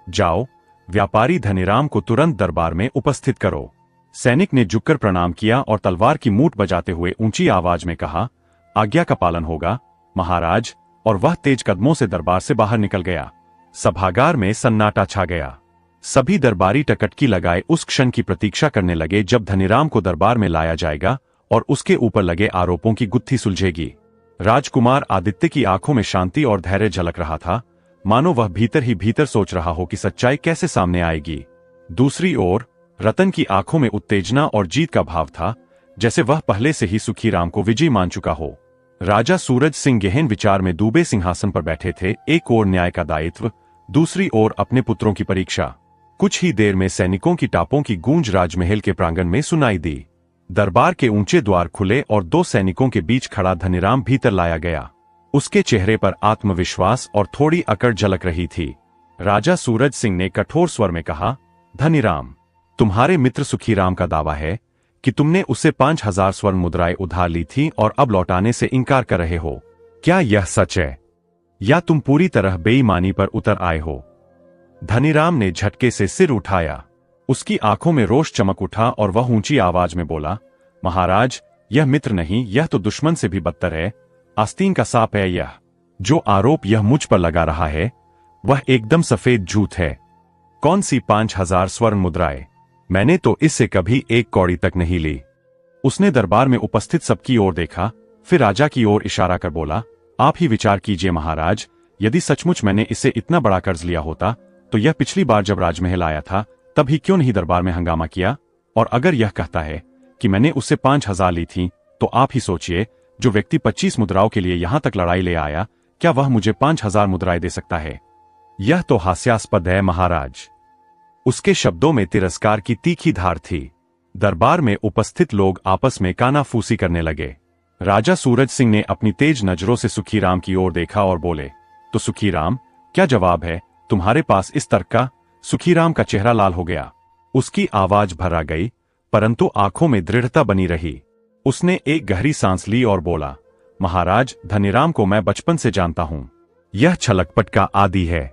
जाओ व्यापारी धनीराम को तुरंत दरबार में उपस्थित करो। सैनिक ने झुककर प्रणाम किया और तलवार की मूठ बजाते हुए ऊंची आवाज में कहा, आज्ञा का पालन होगा महाराज, और वह तेज कदमों से दरबार से बाहर निकल गया। सभागार में सन्नाटा छा गया। सभी दरबारी टकटकी लगाए उस क्षण की प्रतीक्षा करने लगे जब धनीराम को दरबार में लाया जाएगा और उसके ऊपर लगे आरोपों की गुत्थी सुलझेगी। राजकुमार आदित्य की आंखों में शांति और धैर्य झलक रहा था, मानो वह भीतर ही भीतर सोच रहा हो कि सच्चाई कैसे सामने आएगी। दूसरी ओर रतन की आंखों में उत्तेजना और जीत का भाव था, जैसे वह पहले से ही सुखीराम को विजयी मान चुका हो। राजा सूरज सिंह गहन विचार में डूबे सिंहासन पर बैठे थे। एक ओर न्याय का दायित्व, दूसरी ओर अपने पुत्रों की परीक्षा। कुछ ही देर में सैनिकों की टापों की गूंज राजमहल के प्रांगण में सुनाई दी। दरबार के ऊंचे द्वार खुले और दो सैनिकों के बीच खड़ा धनीराम भीतर लाया गया। उसके चेहरे पर आत्मविश्वास और थोड़ी अकड़ झलक रही थी। राजा सूरज सिंह ने कठोर स्वर में कहा, धनीराम, तुम्हारे मित्र सुखीराम का दावा है कि तुमने उससे 5,000 स्वर्ण मुद्राएं उधार ली थी और अब लौटाने से इनकार कर रहे हो। क्या यह सच है या तुम पूरी तरह बेईमानी पर उतर आए हो? धनीराम ने झटके से सिर उठाया। उसकी आंखों में रोष चमक उठा और वह ऊंची आवाज में बोला, महाराज, यह मित्र नहीं, यह तो दुश्मन से भी बदतर है। आस्तीन का सांप है यह। जो आरोप यह मुझ पर लगा रहा है वह एकदम सफेद झूठ है। कौन सी 5,000 स्वर्ण मुद्राएं? मैंने तो इससे कभी एक कौड़ी तक नहीं ली। उसने दरबार में उपस्थित सबकी ओर देखा, फिर राजा की ओर इशारा कर बोला, आप ही विचार कीजिए महाराज, यदि सचमुच मैंने इससे इतना बड़ा कर्ज लिया होता तो यह पिछली बार जब राजमहल आया था तब ही क्यों नहीं दरबार में हंगामा किया? और अगर यह कहता है कि मैंने उससे 5,000 ली थी तो आप ही सोचिए, जो व्यक्ति 25 मुद्राओं के लिए यहां तक लड़ाई ले आया, क्या वह मुझे 5,000 मुद्राएं दे सकता है? यह तो हास्यास्पद है महाराज। उसके शब्दों में तिरस्कार की तीखी धार थी। दरबार में उपस्थित लोग आपस में कानाफूसी करने लगे। राजा सूरज सिंह ने अपनी तेज नजरों से सुखीराम की ओर देखा और बोले, तो सुखीराम, क्या जवाब है तुम्हारे पास इस तर्क का? सुखीराम का चेहरा लाल हो गया। उसकी आवाज भर आ गई, परंतु आंखों में दृढ़ता बनी रही। उसने एक गहरी सांस ली और बोला, महाराज, धनीराम को मैं बचपन से जानता हूं। यह छलकपट का आदी है।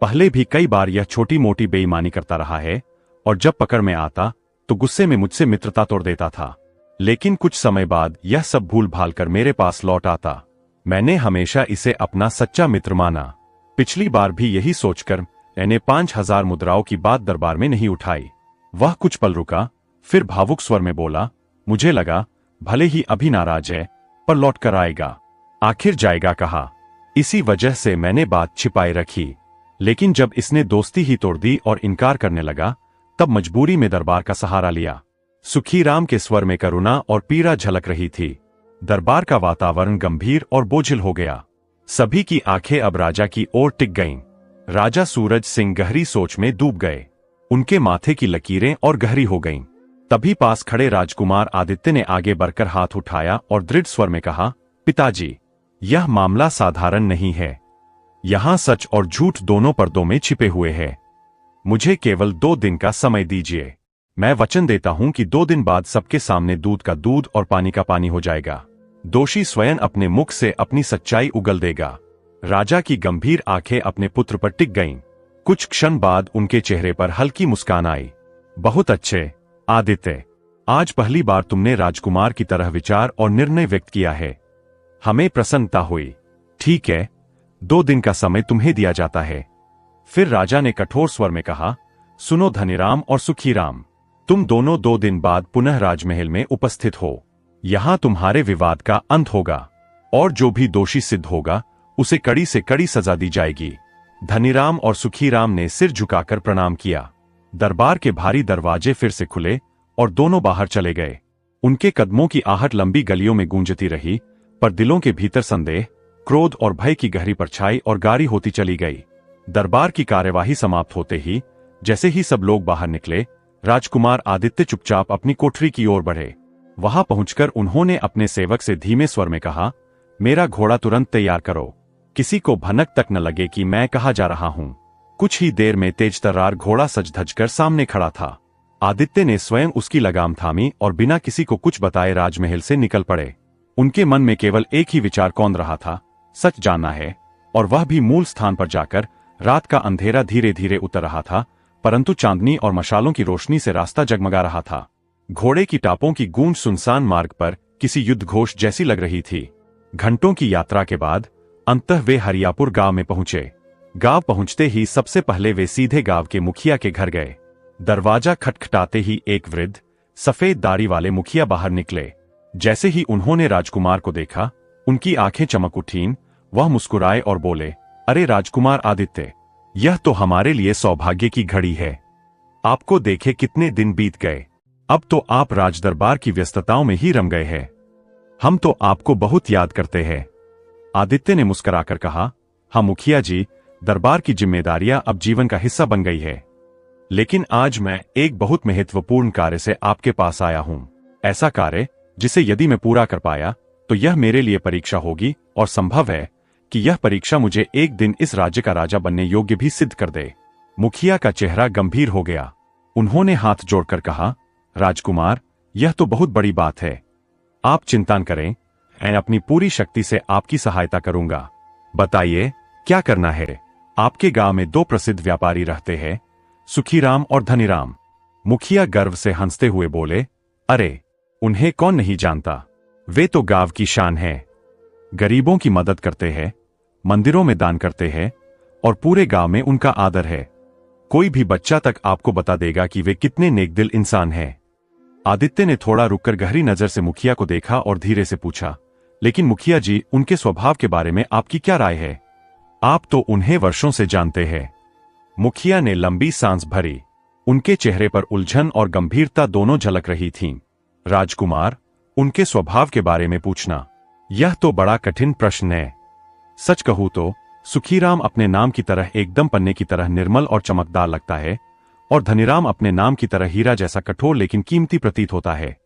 पहले भी कई बार यह छोटी मोटी बेईमानी करता रहा है और जब पकड़ में आता तो गुस्से में मुझसे मित्रता तोड़ देता था, लेकिन कुछ समय बाद यह सब भूल भाल कर मेरे पास लौट आता। मैंने हमेशा इसे अपना सच्चा मित्र माना। पिछली बार भी यही सोचकर मैंने 5,000 मुद्राओं की बात दरबार में नहीं उठाई। वह कुछ पल रुका, फिर भावुक स्वर में बोला, मुझे लगा भले ही अभी नाराज है पर लौट कर आएगा, आखिर जाएगा कहा। इसी वजह से मैंने बात छिपाए रखी, लेकिन जब इसने दोस्ती ही तोड़ दी और इनकार करने लगा तब मजबूरी में दरबार का सहारा लिया। सुखीराम के स्वर में करुणा और पीड़ा झलक रही थी। दरबार का वातावरण गंभीर और बोझिल हो गया। सभी की आंखें अब राजा की ओर टिक गईं। राजा सूरज सिंह गहरी सोच में डूब गए। उनके माथे की लकीरें और गहरी हो गईं। तभी पास खड़े राजकुमार आदित्य ने आगे बढ़कर हाथ उठाया और दृढ़ स्वर में कहा, पिताजी, यह मामला साधारण नहीं है। यहां सच और झूठ दोनों पर्दों में छिपे हुए हैं। मुझे केवल 2 दिन का समय दीजिए। मैं वचन देता हूं कि 2 दिन बाद सबके सामने दूध का दूध और पानी का पानी हो जाएगा। दोषी स्वयं अपने मुख से अपनी सच्चाई उगल देगा। राजा की गंभीर आंखें अपने पुत्र पर टिक गईं। कुछ क्षण बाद उनके चेहरे पर हल्की मुस्कान आई। बहुत अच्छे आदित्य, आज पहली बार तुमने राजकुमार की तरह विचार और निर्णय व्यक्त किया है। हमें प्रसन्नता हुई। ठीक है, 2 दिन का समय तुम्हें दिया जाता है। फिर राजा ने कठोर स्वर में कहा, सुनो धनीराम और सुखीराम, तुम दोनों 2 दिन बाद पुनः राजमहल में उपस्थित हो। यहां तुम्हारे विवाद का अंत होगा और जो भी दोषी सिद्ध होगा उसे कड़ी से कड़ी सजा दी जाएगी। धनीराम और सुखीराम ने सिर झुकाकर प्रणाम किया। दरबार के भारी दरवाजे फिर से खुले और दोनों बाहर चले गए। उनके कदमों की आहट लंबी गलियों में गूंजती रही, पर दिलों के भीतर संदेह, क्रोध और भय की गहरी परछाई और गाढ़ी होती चली गई। दरबार की कार्यवाही समाप्त होते ही जैसे ही सब लोग बाहर निकले, राजकुमार आदित्य चुपचाप अपनी कोठरी की ओर बढ़े। वहां पहुंचकर उन्होंने अपने सेवक से धीमे स्वर में कहा, मेरा घोड़ा तुरंत तैयार करो, किसी को भनक तक न लगे कि मैं कहाँ जा रहा हूं। कुछ ही देर में तेज तर्रार घोड़ा सज धज कर सामने खड़ा था। आदित्य ने स्वयं उसकी लगाम थामी और बिना किसी को कुछ बताए राजमहल से निकल पड़े। उनके मन में केवल एक ही विचार कौंध रहा था, सच जानना है, और वह भी मूल स्थान पर जाकर। रात का अंधेरा धीरे धीरे उतर रहा था, परंतु चांदनी और मशालों की रोशनी से रास्ता जगमगा रहा था। घोड़े की टापों की गूंज सुनसान मार्ग पर किसी युद्ध घोष जैसी लग रही थी। घंटों की यात्रा के बाद अंततः वे हरियापुर गांव में पहुंचे। गांव पहुंचते ही सबसे पहले वे सीधे गांव के मुखिया के घर गए। दरवाजा खटखटाते ही एक वृद्ध सफेद दाढ़ी वाले मुखिया बाहर निकले। जैसे ही उन्होंने राजकुमार को देखा, उनकी आंखें चमक उठीं। वह मुस्कुराए और बोले, अरे राजकुमार आदित्य, यह तो हमारे लिए सौभाग्य की घड़ी है। आपको देखे कितने दिन बीत गए। अब तो आप राजदरबार की व्यस्तताओं में ही रम गए हैं। हम तो आपको बहुत याद करते हैं। आदित्य ने मुस्कुराकर कहा, हाँ मुखिया जी, दरबार की जिम्मेदारियां अब जीवन का हिस्सा बन गई है। लेकिन आज मैं एक बहुत महत्वपूर्ण कार्य से आपके पास आया हूं। ऐसा कार्य जिसे यदि मैं पूरा कर पाया तो यह मेरे लिए परीक्षा होगी, और संभव है कि यह परीक्षा मुझे एक दिन इस राज्य का राजा बनने योग्य भी सिद्ध कर दे। मुखिया का चेहरा गंभीर हो गया। उन्होंने हाथ जोड़कर कहा, राजकुमार, यह तो बहुत बड़ी बात है। आप चिंता न करें, मैं अपनी पूरी शक्ति से आपकी सहायता करूंगा। बताइए क्या करना है। आपके गांव में 2 प्रसिद्ध व्यापारी रहते हैं, सुखीराम और धनीराम। मुखिया गर्व से हंसते हुए बोले, अरे उन्हें कौन नहीं जानता, वे तो गांव की शान है। गरीबों की मदद करते हैं, मंदिरों में दान करते हैं और पूरे गांव में उनका आदर है। कोई भी बच्चा तक आपको बता देगा कि वे कितने नेकदिल इंसान हैं। आदित्य ने थोड़ा रुककर गहरी नजर से मुखिया को देखा और धीरे से पूछा, लेकिन मुखिया जी, उनके स्वभाव के बारे में आपकी क्या राय है? आप तो उन्हें वर्षों से जानते हैं। मुखिया ने लंबी सांस भरी। उनके चेहरे पर उलझन और गंभीरता दोनों झलक रही थीं। राजकुमार, उनके स्वभाव के बारे में पूछना, यह तो बड़ा कठिन प्रश्न है। सच कहूं तो सुखीराम अपने नाम की तरह एकदम पन्ने की तरह निर्मल और चमकदार लगता है, और धनीराम अपने नाम की तरह हीरा जैसा कठोर लेकिन कीमती प्रतीत होता है।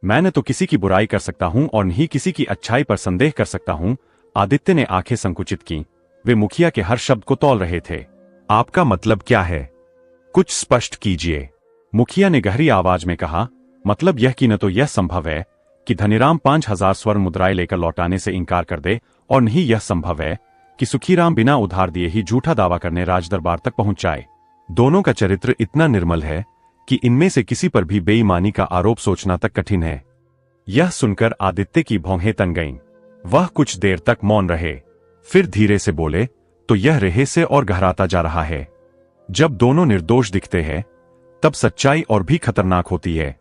मैं न तो किसी की बुराई कर सकता हूं और न ही किसी की अच्छाई पर संदेह कर सकता हूं। आदित्य ने आंखें संकुचित की। वे मुखिया के हर शब्द को तौल रहे थे। आपका मतलब क्या है? कुछ स्पष्ट कीजिए। मुखिया ने गहरी आवाज में कहा, मतलब यह कि न तो यह संभव है कि धनीराम 5000 स्वर्ण मुद्राएं लेकर लौटाने से इनकार कर दे, और न ही यह संभव है कि सुखीराम बिना उधार दिए ही झूठा दावा करने राजदरबार तक पहुंच जाए। दोनों का चरित्र इतना निर्मल है कि इनमें से किसी पर भी बेईमानी का आरोप सोचना तक कठिन है। यह सुनकर आदित्य की भौहें तन गईं। वह कुछ देर तक मौन रहे, फिर धीरे से बोले, तो यह रहस्य और गहराता जा रहा है। जब दोनों निर्दोष दिखते हैं तब सच्चाई और भी खतरनाक होती है।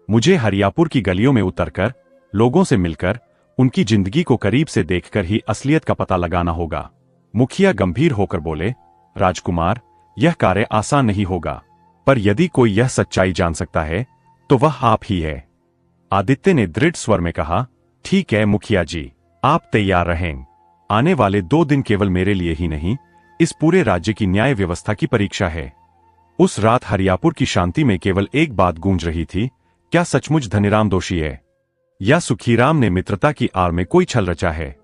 मुझे हरियापुर की गलियों में उतरकर, लोगों से मिलकर, उनकी जिंदगी को करीब से देखकर ही असलियत का पता लगाना होगा। मुखिया गंभीर होकर बोले, राजकुमार, यह कार्य आसान नहीं होगा, पर यदि कोई यह सच्चाई जान सकता है तो वह आप ही है। आदित्य ने दृढ़ स्वर में कहा, ठीक है मुखिया जी, आप तैयार रहें। आने वाले 2 दिन केवल मेरे लिए ही नहीं, इस पूरे राज्य की न्याय व्यवस्था की परीक्षा है। उस रात हरियापुर की शांति में केवल एक बात गूंज रही थी, क्या सचमुच धनीराम दोषी है, या सुखीराम ने मित्रता की आड़ में कोई छल रचा है?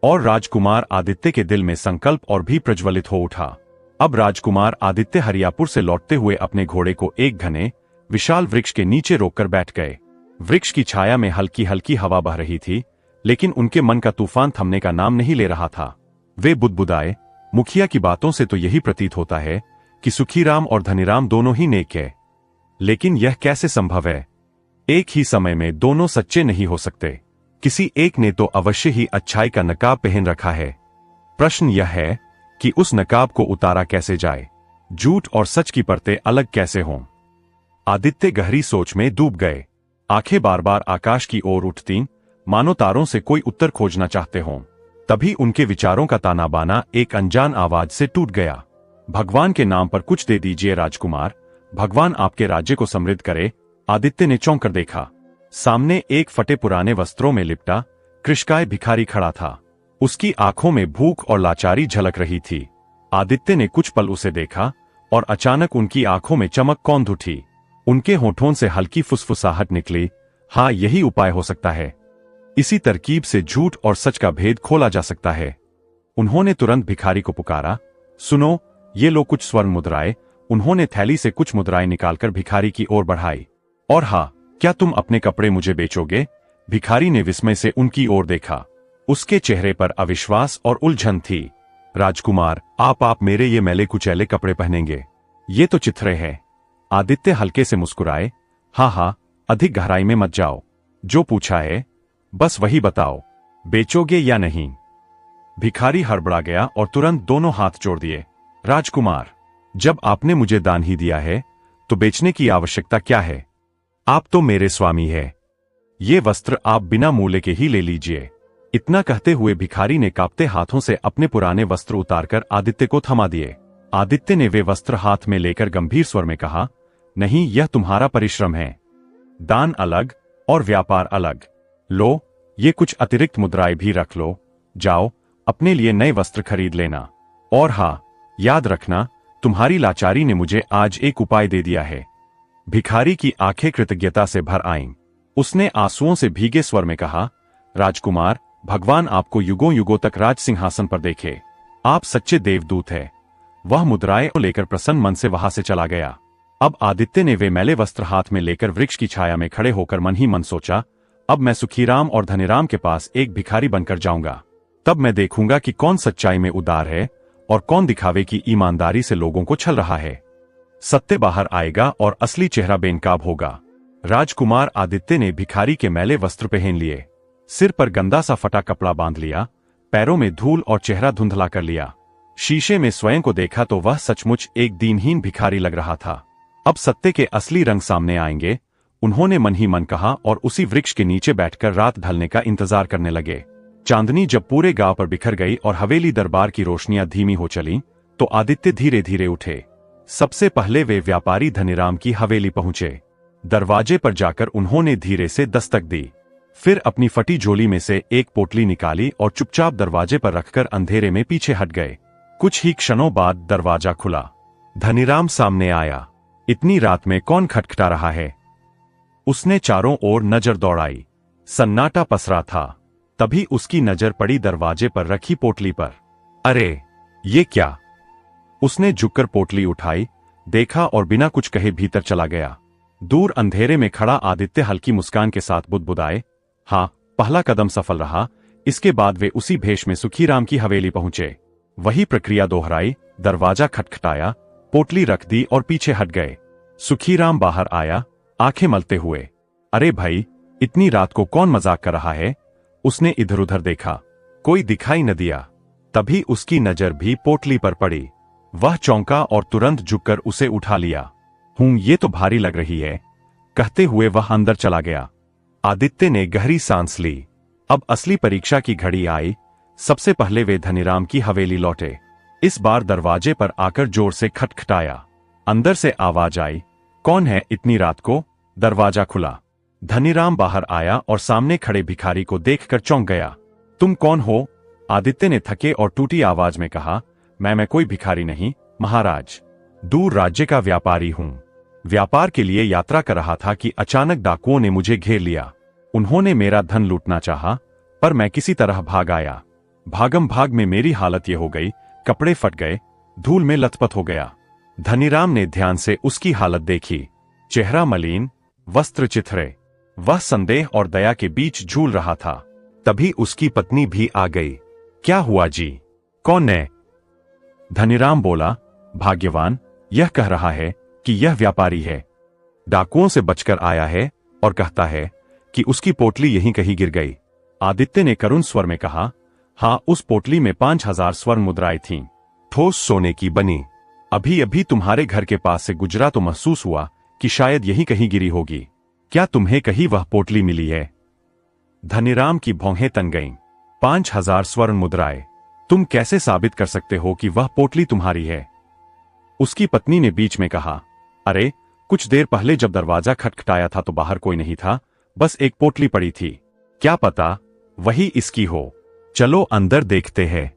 और राजकुमार आदित्य के दिल में संकल्प और भी प्रज्वलित हो उठा। अब राजकुमार आदित्य हरियापुर से लौटते हुए अपने घोड़े को एक घने, विशाल वृक्ष के नीचे रोककर बैठ गए। वृक्ष की छाया में हल्की हल्की हवा बह रही थी, लेकिन उनके मन का तूफान थमने का नाम नहीं ले रहा था। वे बुदबुदाए, मुखिया की बातों से तो यही प्रतीत होता है कि सुखीराम और धनीराम दोनों ही नेक है, लेकिन यह कैसे संभव है? एक ही समय में दोनों सच्चे नहीं हो सकते। किसी एक ने तो अवश्य ही अच्छाई का नकाब पहन रखा है। प्रश्न यह है कि उस नकाब को उतारा कैसे जाए, झूठ और सच की परतें अलग कैसे हों। आदित्य गहरी सोच में डूब गए। आंखें बार बार आकाश की ओर उठतीं, मानो तारों से कोई उत्तर खोजना चाहते हों। तभी उनके विचारों का ताना बाना एक अनजान आवाज से टूट गया। भगवान के नाम पर कुछ दे दीजिए राजकुमार, भगवान आपके राज्य को समृद्ध करे। आदित्य ने चौंक कर देखा। सामने एक फटे पुराने वस्त्रों में लिपटा कृशकाय भिखारी खड़ा था। उसकी आंखों में भूख और लाचारी झलक रही थी। आदित्य ने कुछ पल उसे देखा और अचानक उनकी आंखों में चमक कौंध उठी। उनके होठों से हल्की फुसफुसाहट निकली। हाँ, यही उपाय हो सकता है। इसी तरकीब से झूठ और सच का भेद खोला जा सकता है। उन्होंने तुरंत भिखारी को पुकारा, सुनो, ये लो कुछ स्वर्ण मुद्राएं। उन्होंने थैली से कुछ मुद्राएं निकालकर भिखारी की ओर बढ़ाई। और हाँ, क्या तुम अपने कपड़े मुझे बेचोगे? भिखारी ने विस्मय से उनकी ओर देखा। उसके चेहरे पर अविश्वास और उलझन थी। राजकुमार, आप मेरे ये मैले कुचैले कपड़े पहनेंगे? ये तो चिथड़े हैं। आदित्य हल्के से मुस्कुराए। हाँ, अधिक गहराई में मत जाओ। जो पूछा है बस वही बताओ, बेचोगे या नहीं? भिखारी हड़बड़ा गया और तुरंत दोनों हाथ जोड़ दिए। राजकुमार, जब आपने मुझे दान ही दिया है तो बेचने की आवश्यकता क्या है? आप तो मेरे स्वामी है। ये वस्त्र आप बिना मूल्य के ही ले लीजिए। इतना कहते हुए भिखारी ने कांपते हाथों से अपने पुराने वस्त्र उतारकर आदित्य को थमा दिए। आदित्य ने वे वस्त्र हाथ में लेकर गंभीर स्वर में कहा, नहीं, यह तुम्हारा परिश्रम है। दान अलग और व्यापार अलग। लो, ये कुछ अतिरिक्त मुद्राएं भी रख लो। जाओ, अपने लिए नए वस्त्र खरीद लेना। और हाँ, याद रखना, तुम्हारी लाचारी ने मुझे आज एक उपाय दे दिया है। भिखारी की आंखें कृतज्ञता से भर आईं। उसने आंसुओं से भीगे स्वर में कहा, राजकुमार, भगवान आपको युगों युगों तक राज सिंहासन पर देखे। आप सच्चे देवदूत हैं। वह मुद्राएं लेकर प्रसन्न मन से वहां से चला गया। अब आदित्य ने वे मैले वस्त्र हाथ में लेकर वृक्ष की छाया में खड़े होकर मन ही मन सोचा, अब मैं सुखीराम और धनीराम के पास एक भिखारी बनकर जाऊंगा। तब मैं देखूंगा कि कौन सच्चाई में उदार है और कौन दिखावे की ईमानदारी से लोगों को छल रहा है। सत्य बाहर आएगा और असली चेहरा बेनकाब होगा। राजकुमार आदित्य ने भिखारी के मैले वस्त्र पहन लिए, सिर पर गंदा सा फटा कपड़ा बांध लिया, पैरों में धूल और चेहरा धुंधला कर लिया। शीशे में स्वयं को देखा तो वह सचमुच एक दीनहीन भिखारी लग रहा था। अब सत्य के असली रंग सामने आएंगे, उन्होंने मन ही मन कहा और उसी वृक्ष के नीचे बैठकर रात ढलने का इंतजार करने लगे। चांदनी जब पूरे गांव पर बिखर गई और हवेली दरबार की रोशनियां धीमी हो चलीं, तो आदित्य धीरे धीरे उठे। सबसे पहले वे व्यापारी धनीराम की हवेली पहुंचे। दरवाजे पर जाकर उन्होंने धीरे से दस्तक दी। फिर अपनी फटी झोली में से एक पोटली निकाली और चुपचाप दरवाजे पर रखकर अंधेरे में पीछे हट गए। कुछ ही क्षणों बाद दरवाजा खुला। धनीराम सामने आया। इतनी रात में कौन खटखटा रहा है? उसने चारों ओर नजर दौड़ाई। सन्नाटा पसरा था। तभी उसकी नजर पड़ी दरवाजे पर रखी पोटली पर। अरे, ये क्या? उसने झुककर पोटली उठाई, देखा और बिना कुछ कहे भीतर चला गया। दूर अंधेरे में खड़ा आदित्य हल्की मुस्कान के साथ बुदबुदाए, हाँ, पहला कदम सफल रहा। इसके बाद वे उसी भेष में सुखीराम की हवेली पहुंचे। वही प्रक्रिया दोहराई, दरवाजा खटखटाया, पोटली रख दी और पीछे हट गए। सुखीराम बाहर आया, आंखें मलते हुए। अरे भाई, इतनी रात को कौन मजाक कर रहा है? उसने इधर उधर देखा, कोई दिखाई न दिया। तभी उसकी नजर भी पोटली पर पड़ी। वह चौंका और तुरंत झुककर उसे उठा लिया। ये तो भारी लग रही है, कहते हुए वह अंदर चला गया। आदित्य ने गहरी सांस ली। अब असली परीक्षा की घड़ी आई। सबसे पहले वे धनीराम की हवेली लौटे। इस बार दरवाजे पर आकर जोर से खटखटाया। अंदर से आवाज आई, कौन है इतनी रात को? दरवाजा खुला। धनीराम बाहर आया और सामने खड़े भिखारी को देखकर चौंक गया। तुम कौन हो? आदित्य ने थके और टूटी आवाज में कहा, मैं कोई भिखारी नहीं महाराज, दूर राज्य का व्यापारी हूं। व्यापार के लिए यात्रा कर रहा था कि अचानक डाकुओं ने मुझे घेर लिया। उन्होंने मेरा धन लूटना चाहा, पर मैं किसी तरह भाग आया। भागम भाग में मेरी हालत ये हो गई, कपड़े फट गए, धूल में लथपथ हो गया। धनीराम ने ध्यान से उसकी हालत देखी। चेहरा मलिन, वस्त्र चिथरे। वह संदेह और दया के बीच झूल रहा था। तभी उसकी पत्नी भी आ गई। क्या हुआ जी? कौन है? धनीराम बोला, भाग्यवान यह कह रहा है कि यह व्यापारी है, डाकुओं से बचकर आया है और कहता है कि उसकी पोटली यहीं कहीं गिर गई। आदित्य ने करुण स्वर में कहा, हाँ, उस पोटली में 5000 स्वर्ण मुद्राएं थीं, ठोस सोने की बनी। अभी अभी तुम्हारे घर के पास से गुजरा तो महसूस हुआ कि शायद यहीं कहीं गिरी होगी। क्या तुम्हें कहीं वह पोटली मिली है? धनीराम की भौहें तन गईं। 5000 स्वर्ण मुद्राएं? तुम कैसे साबित कर सकते हो कि वह पोटली तुम्हारी है? उसकी पत्नी ने बीच में कहा, अरे कुछ देर पहले जब दरवाजा खटखटाया था तो बाहर कोई नहीं था, बस एक पोटली पड़ी थी। क्या पता वही इसकी हो। चलो अंदर देखते हैं।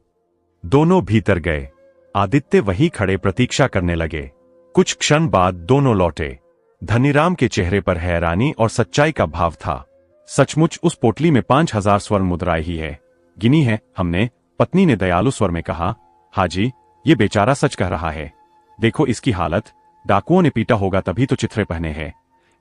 दोनों भीतर गए। आदित्य वहीं खड़े प्रतीक्षा करने लगे। कुछ क्षण बाद दोनों लौटे। धनीराम के चेहरे पर हैरानी और सच्चाई का भाव था। सचमुच उस पोटली में 5000 स्वर्ण मुद्राएं ही है, गिनी है हमने। पत्नी ने दयालु स्वर में कहा, हाजी ये बेचारा सच कह रहा है। देखो इसकी हालत, डाकुओं ने पीटा होगा तभी तो चिथरे पहने हैं।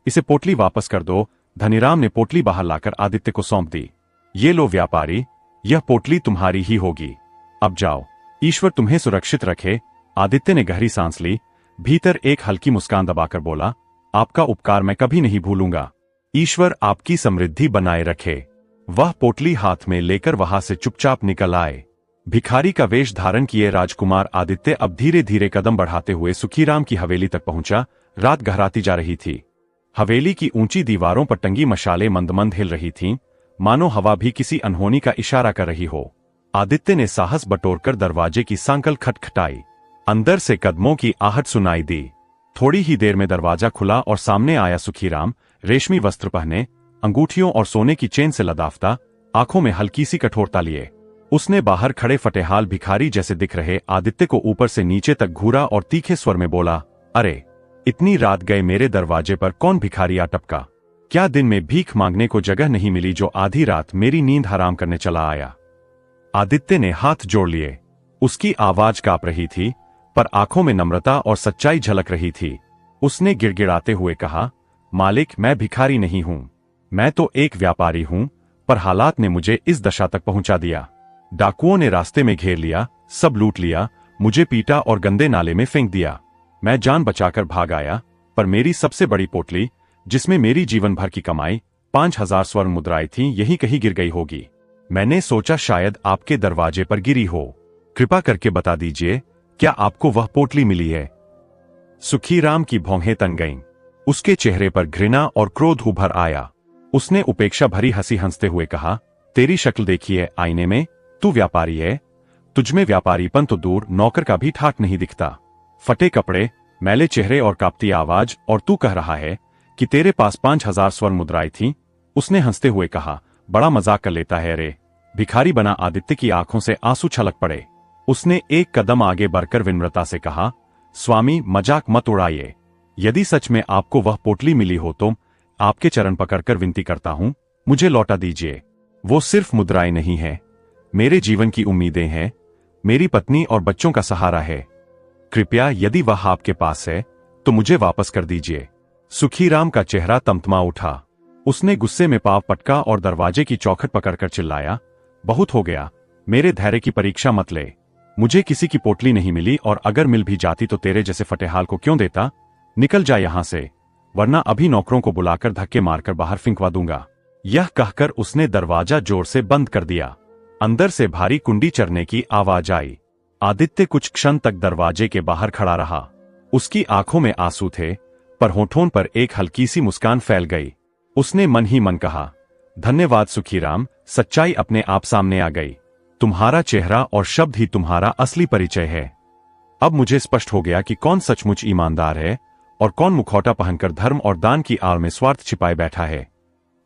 इसे पोटली वापस कर दो। धनीराम ने पोटली बाहर लाकर आदित्य को सौंप दी। ये लो व्यापारी, यह पोटली तुम्हारी ही होगी। अब जाओ, ईश्वर तुम्हें सुरक्षित रखे। आदित्य ने गहरी सांस ली। भीतर एक हल्की मुस्कान दबाकर बोला, आपका उपकार मैं कभी नहीं भूलूंगा। ईश्वर आपकी समृद्धि बनाए रखे। वह पोटली हाथ में लेकर वहां से चुपचाप निकल आए। भिखारी का वेश धारण किए राजकुमार आदित्य अब धीरे धीरे कदम बढ़ाते हुए सुखीराम की हवेली तक पहुंचा। रात गहराती जा रही थी। हवेली की ऊंची दीवारों पर टंगी मशालें मंद मंद हिल रही थीं, मानो हवा भी किसी अनहोनी का इशारा कर रही हो। आदित्य ने साहस बटोरकर दरवाजे की सांकल खटखटाई। अंदर से कदमों की आहट सुनाई दी। थोड़ी ही देर में दरवाजा खुला और सामने आया सुखीराम, रेशमी वस्त्र पहने, अंगूठियों और सोने की चेन से लदाफता, आंखों में हल्की सी कठोरता लिए। उसने बाहर खड़े फटेहाल भिखारी जैसे दिख रहे आदित्य को ऊपर से नीचे तक घूरा और तीखे स्वर में बोला, अरे इतनी रात गए मेरे दरवाजे पर कौन भिखारी आ टपका? क्या दिन में भीख मांगने को जगह नहीं मिली जो आधी रात मेरी नींद हराम करने चला आया? आदित्य ने हाथ जोड़ लिए। उसकी आवाज कांप रही थी, पर आंखों में नम्रता और सच्चाई झलक रही थी। उसने गिड़गिड़ाते हुए कहा, मालिक मैं भिखारी नहीं हूं, मैं तो एक व्यापारी हूं, पर हालात ने मुझे इस दशा तक पहुंचा दिया। डाकुओं ने रास्ते में घेर लिया, सब लूट लिया, मुझे पीटा और गंदे नाले में फेंक दिया। मैं जान बचाकर भाग आया, पर मेरी सबसे बड़ी पोटली, जिसमें मेरी जीवन भर की कमाई 5000 स्वर्ण मुद्राएं थीं, यहीं कहीं गिर गई होगी। मैंने सोचा शायद आपके दरवाजे पर गिरी हो। कृपा करके बता दीजिए, क्या आपको वह पोटली मिली है? सुखीराम की भौहें तन गईं। उसके चेहरे पर घृणा और क्रोध उभर आया। उसने उपेक्षा भरी हंसी हंसते हुए कहा, तेरी शक्ल देखिए आईने में, तू व्यापारी है। तुझमें व्यापारीपन तो दूर, नौकर का भी ठाक नहीं दिखता। फटे कपड़े, मैले चेहरे और कांपती आवाज, और तू कह रहा है कि तेरे पास 5000 स्वर्ण मुद्राएं थीं। उसने हंसते हुए कहा, बड़ा मजाक कर लेता है रे। भिखारी बना आदित्य की आंखों से आंसू छलक पड़े। उसने एक कदम आगे बढ़कर विनम्रता से कहा, स्वामी मजाक मत उड़ाइए। यदि सच में आपको वह पोटली मिली हो तो आपके चरण पकड़कर विनती करता हूं, मुझे लौटा दीजिए। वो सिर्फ मुद्राएं नहीं है, मेरे जीवन की उम्मीदें हैं, मेरी पत्नी और बच्चों का सहारा है। कृपया यदि वह आपके पास है तो मुझे वापस कर दीजिए। सुखीराम का चेहरा तमतमा उठा। उसने गुस्से में पांव पटका और दरवाजे की चौखट पकड़कर चिल्लाया, बहुत हो गया, मेरे धैर्य की परीक्षा मत ले। मुझे किसी की पोटली नहीं मिली, और अगर मिल भी जाती तो तेरे जैसे फटेहाल को क्यों देता? निकल जा यहां से, वरना अभी नौकरों को बुलाकर धक्के मारकर बाहर फिंकवा दूंगा। यह कहकर उसने दरवाजा जोर से बंद कर दिया। अंदर से भारी कुंडी चढ़ने की आवाज आई। आदित्य कुछ क्षण तक दरवाजे के बाहर खड़ा रहा। उसकी आंखों में आंसू थे, पर होठों पर एक हल्की सी मुस्कान फैल गई। उसने मन ही मन कहा, धन्यवाद सुखीराम, सच्चाई अपने आप सामने आ गई। तुम्हारा चेहरा और शब्द ही तुम्हारा असली परिचय है। अब मुझे स्पष्ट हो गया कि कौन सचमुच ईमानदार है और कौन मुखौटा पहनकर धर्म और दान की आड़ में स्वार्थ छिपाए बैठा है।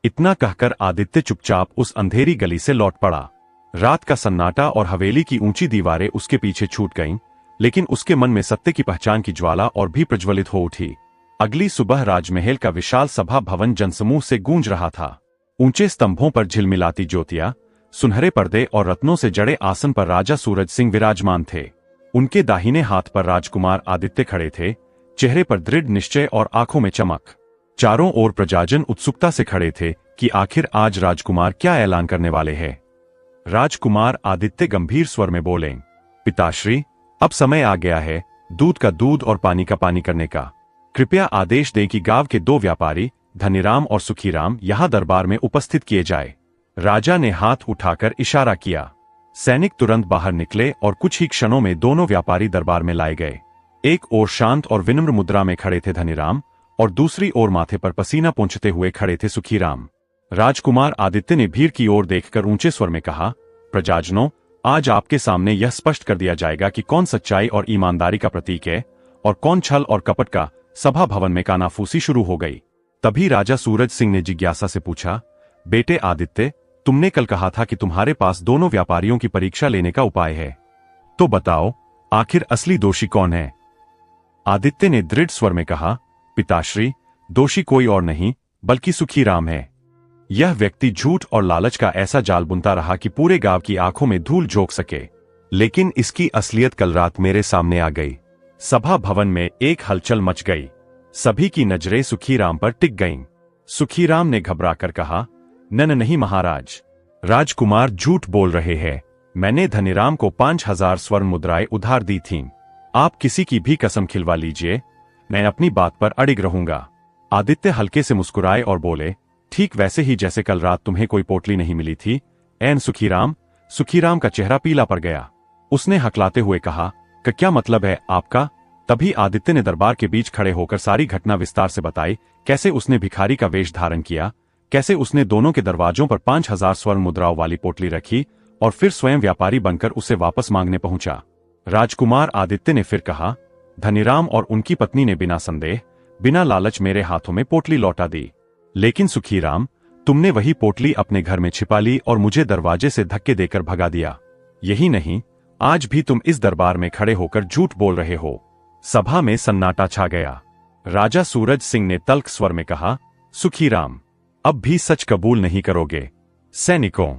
इतना कहकर आदित्य चुपचाप उस अंधेरी गली से लौट पड़ा। रात का सन्नाटा और हवेली की ऊंची दीवारें उसके पीछे छूट गईं, लेकिन उसके मन में सत्य की पहचान की ज्वाला और भी प्रज्वलित हो उठी। अगली सुबह राजमहल का विशाल सभा भवन जनसमूह से गूंज रहा था। ऊंचे स्तंभों पर झिलमिलाती ज्योतियां, सुनहरे पर्दे और रत्नों से जड़े आसन पर राजा सूरज सिंह विराजमान थे। उनके दाहिने हाथ पर राजकुमार आदित्य खड़े थे, चेहरे पर दृढ़ निश्चय और आंखों में चमक। चारों ओर प्रजाजन उत्सुकता से खड़े थे कि आखिर आज राजकुमार क्या ऐलान करने वाले हैं। राजकुमार आदित्य गंभीर स्वर में बोले, पिताश्री, अब समय आ गया है दूध का दूध और पानी का पानी करने का। कृपया आदेश दें कि गांव के दो व्यापारी धनीराम और सुखीराम यहां दरबार में उपस्थित किए जाए। राजा ने हाथ उठाकर इशारा किया। सैनिक तुरंत बाहर निकले और कुछ ही क्षणों में दोनों व्यापारी दरबार में लाए गए। एक ओर शांत और विनम्र मुद्रा में खड़े थे धनीराम और दूसरी ओर माथे पर पसीना पोंछते हुए खड़े थे सुखीराम। राजकुमार आदित्य ने भीड़ की ओर देखकर ऊंचे स्वर में कहा, प्रजाजनों, आज आपके सामने यह स्पष्ट कर दिया जाएगा कि कौन सच्चाई और ईमानदारी का प्रतीक है और कौन छल और कपट का। सभा भवन में कानाफूसी शुरू हो गई। तभी राजा सूरज सिंह ने जिज्ञासा से पूछा, बेटे आदित्य, तुमने कल कहा था कि तुम्हारे पास दोनों व्यापारियों की परीक्षा लेने का उपाय है, तो बताओ आखिर असली दोषी कौन है? आदित्य ने दृढ़ स्वर में कहा, पिताश्री, दोषी कोई और नहीं बल्कि सुखीराम है। यह व्यक्ति झूठ और लालच का ऐसा जाल बुनता रहा कि पूरे गांव की आंखों में धूल झोंक सके, लेकिन इसकी असलियत कल रात मेरे सामने आ गई। सभा भवन में एक हलचल मच गई। सभी की नजरें सुखीराम पर टिक गईं। सुखीराम ने घबराकर कहा, नहीं महाराज, राजकुमार झूठ बोल रहे हैं। मैंने धनीराम को 5000 स्वर्ण मुद्राएं उधार दी थीं। आप किसी की भी कसम खिलवा लीजिए, मैं अपनी बात पर अड़िग रहूंगा। आदित्य हल्के से मुस्कुराए और बोले, ठीक वैसे ही जैसे कल रात तुम्हें कोई पोटली नहीं मिली थी। एन सुखीराम। सुखीराम का चेहरा पीला पड़ गया। उसने हकलाते हुए कहा, क्या मतलब है आपका? तभी आदित्य ने दरबार के बीच खड़े होकर सारी घटना विस्तार से बताई। कैसे उसने भिखारी का वेश धारण किया, कैसे उसने दोनों के दरवाजों पर 5000 स्वर्ण मुद्राओं वाली पोटली रखी और फिर स्वयं व्यापारी बनकर उसे वापस मांगने पहुंचा। राजकुमार आदित्य ने फिर कहा, धनीराम और उनकी पत्नी ने बिना संदेह, बिना लालच मेरे हाथों में पोटली लौटा दी। लेकिन सुखीराम, तुमने वही पोटली अपने घर में छिपा ली और मुझे दरवाजे से धक्के देकर भगा दिया। यही नहीं, आज भी तुम इस दरबार में खड़े होकर झूठ बोल रहे हो। सभा में सन्नाटा छा गया। राजा सूरज सिंह ने तल्ख स्वर में कहा, सुखीराम, अब भी सच कबूल नहीं करोगे? सैनिकों,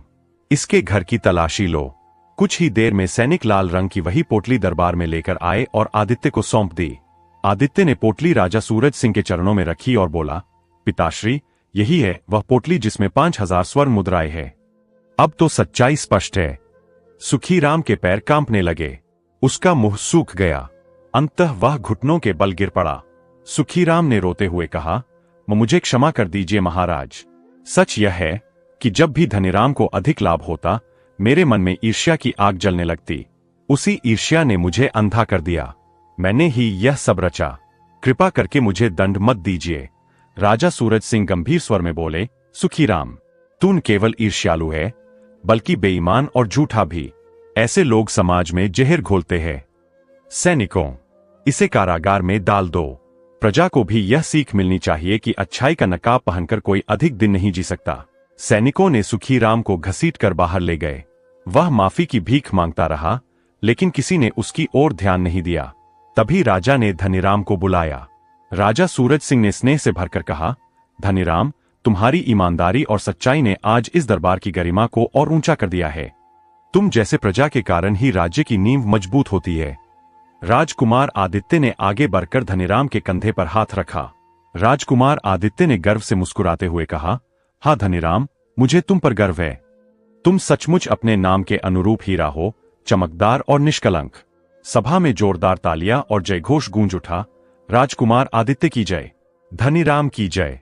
इसके घर की तलाशी लो। कुछ ही देर में सैनिक लाल रंग की वही पोटली दरबार में लेकर आए और आदित्य को सौंप दी। आदित्य ने पोटली राजा सूरज सिंह के चरणों में रखी और बोला, पिताश्री, यही है वह पोटली जिसमें 5000 स्वर्ण मुद्राएं हैं। अब तो सच्चाई स्पष्ट है। सुखीराम के पैर कांपने लगे। उसका मुंह सूख गया। अंततः वह घुटनों के बल गिर पड़ा। सुखीराम ने रोते हुए कहा, मुझे क्षमा कर दीजिए महाराज। सच यह है कि जब भी धनीराम को अधिक लाभ होता, मेरे मन में ईर्ष्या की आग जलने लगती। उसी ईर्ष्या ने मुझे अंधा कर दिया। मैंने ही यह सब रचा। कृपा करके मुझे दंड मत दीजिए। राजा सूरज सिंह गंभीर स्वर में बोले, सुखीराम, तू न केवल ईर्ष्यालु है बल्कि बेईमान और झूठा भी। ऐसे लोग समाज में जहर घोलते हैं। सैनिकों, इसे कारागार में डाल दो। प्रजा को भी यह सीख मिलनी चाहिए कि अच्छाई का नकाब पहनकर कोई अधिक दिन नहीं जी सकता। सैनिकों ने सुखीराम को घसीटकर बाहर ले गए। वह माफी की भीख मांगता रहा, लेकिन किसी ने उसकी ओर ध्यान नहीं दिया। तभी राजा ने धनीराम को बुलाया। राजा सूरज सिंह ने स्नेह से भरकर कहा, धनीराम, तुम्हारी ईमानदारी और सच्चाई ने आज इस दरबार की गरिमा को और ऊंचा कर दिया है। तुम जैसे प्रजा के कारण ही राज्य की नींव मजबूत होती है। राजकुमार आदित्य ने आगे बढ़कर धनीराम के कंधे पर हाथ रखा। राजकुमार आदित्य ने गर्व से मुस्कुराते हुए कहा, हाँ धनीराम, मुझे तुम पर गर्व है। तुम सचमुच अपने नाम के अनुरूप हीरा हो, चमकदार और निष्कलंक। सभा में जोरदार तालियां और जयघोष गूंज उठा। राजकुमार आदित्य की जय, धनीराम की जय।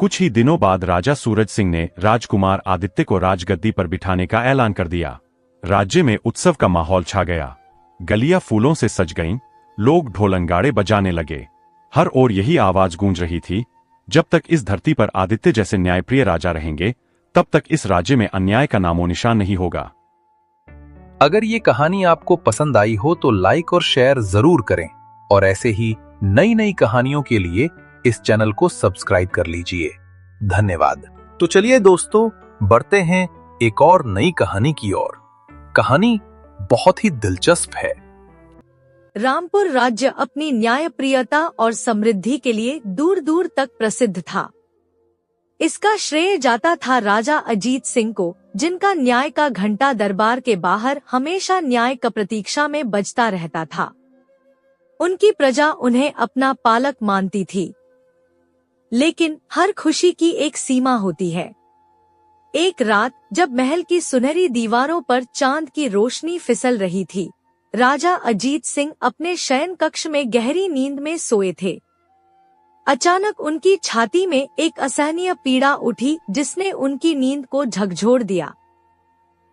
कुछ ही दिनों बाद राजा सूरज सिंह ने राजकुमार आदित्य को राजगद्दी पर बिठाने का ऐलान कर दिया। राज्य में उत्सव का माहौल छा गया। गलियां फूलों से सज गईं, लोग ढोलंगाड़े बजाने लगे। हर ओर यही आवाज गूंज रही थी, जब तक इस धरती पर आदित्य जैसे न्यायप्रिय राजा रहेंगे, तब तक इस राज्य में अन्याय का नामो निशान नहीं होगा। अगर ये कहानी आपको पसंद आई हो तो लाइक और शेयर जरूर करें और ऐसे ही नई नई कहानियों के लिए इस चैनल को सब्सक्राइब कर लीजिए। धन्यवाद। तो चलिए दोस्तों, बढ़ते हैं एक और नई कहानी की ओर। कहानी बहुत ही दिलचस्प है। रामपुर राज्य अपनी न्यायप्रियता और समृद्धि के लिए दूर दूर तक प्रसिद्ध था। इसका श्रेय जाता था राजा अजीत सिंह को, जिनका न्याय का घंटा दरबार के बाहर हमेशा न्याय का प्रतीक्षा में बजता रहता था। उनकी प्रजा उन्हें अपना पालक मानती थी। लेकिन हर खुशी की एक सीमा होती है। एक रात जब महल की सुनहरी दीवारों पर चांद की रोशनी फिसल रही थी, राजा अजीत सिंह अपने शयन कक्ष में गहरी नींद में सोए थे। अचानक उनकी छाती में एक असहनीय पीड़ा उठी जिसने उनकी नींद को झकझोर दिया।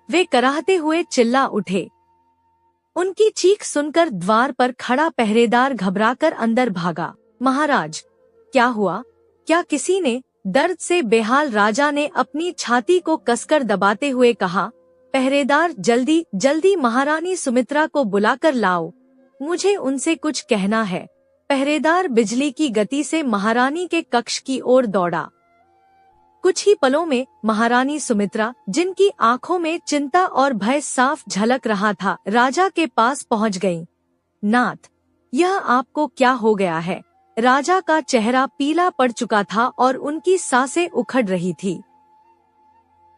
वे कराहते हुए चिल्ला उठे। उनकी चीख सुनकर द्वार पर खड़ा पहरेदार घबराकर अंदर भागा। महाराज, क्या हुआ? क्या किसी ने? दर्द से बेहाल राजा ने अपनी छाती को कसकर दबाते हुए कहा। पहरेदार, जल्दी जल्दी महारानी सुमित्रा को बुलाकर लाओ, मुझे उनसे कुछ कहना है। पहरेदार बिजली की गति से महारानी के कक्ष की ओर दौड़ा। कुछ ही पलों में महारानी सुमित्रा, जिनकी आंखों में चिंता और भय साफ झलक रहा था, राजा के पास पहुंच गईं। नाथ, यह आपको क्या हो गया है? राजा का चेहरा पीला पड़ चुका था और उनकी सांसें उखड़ रही थी।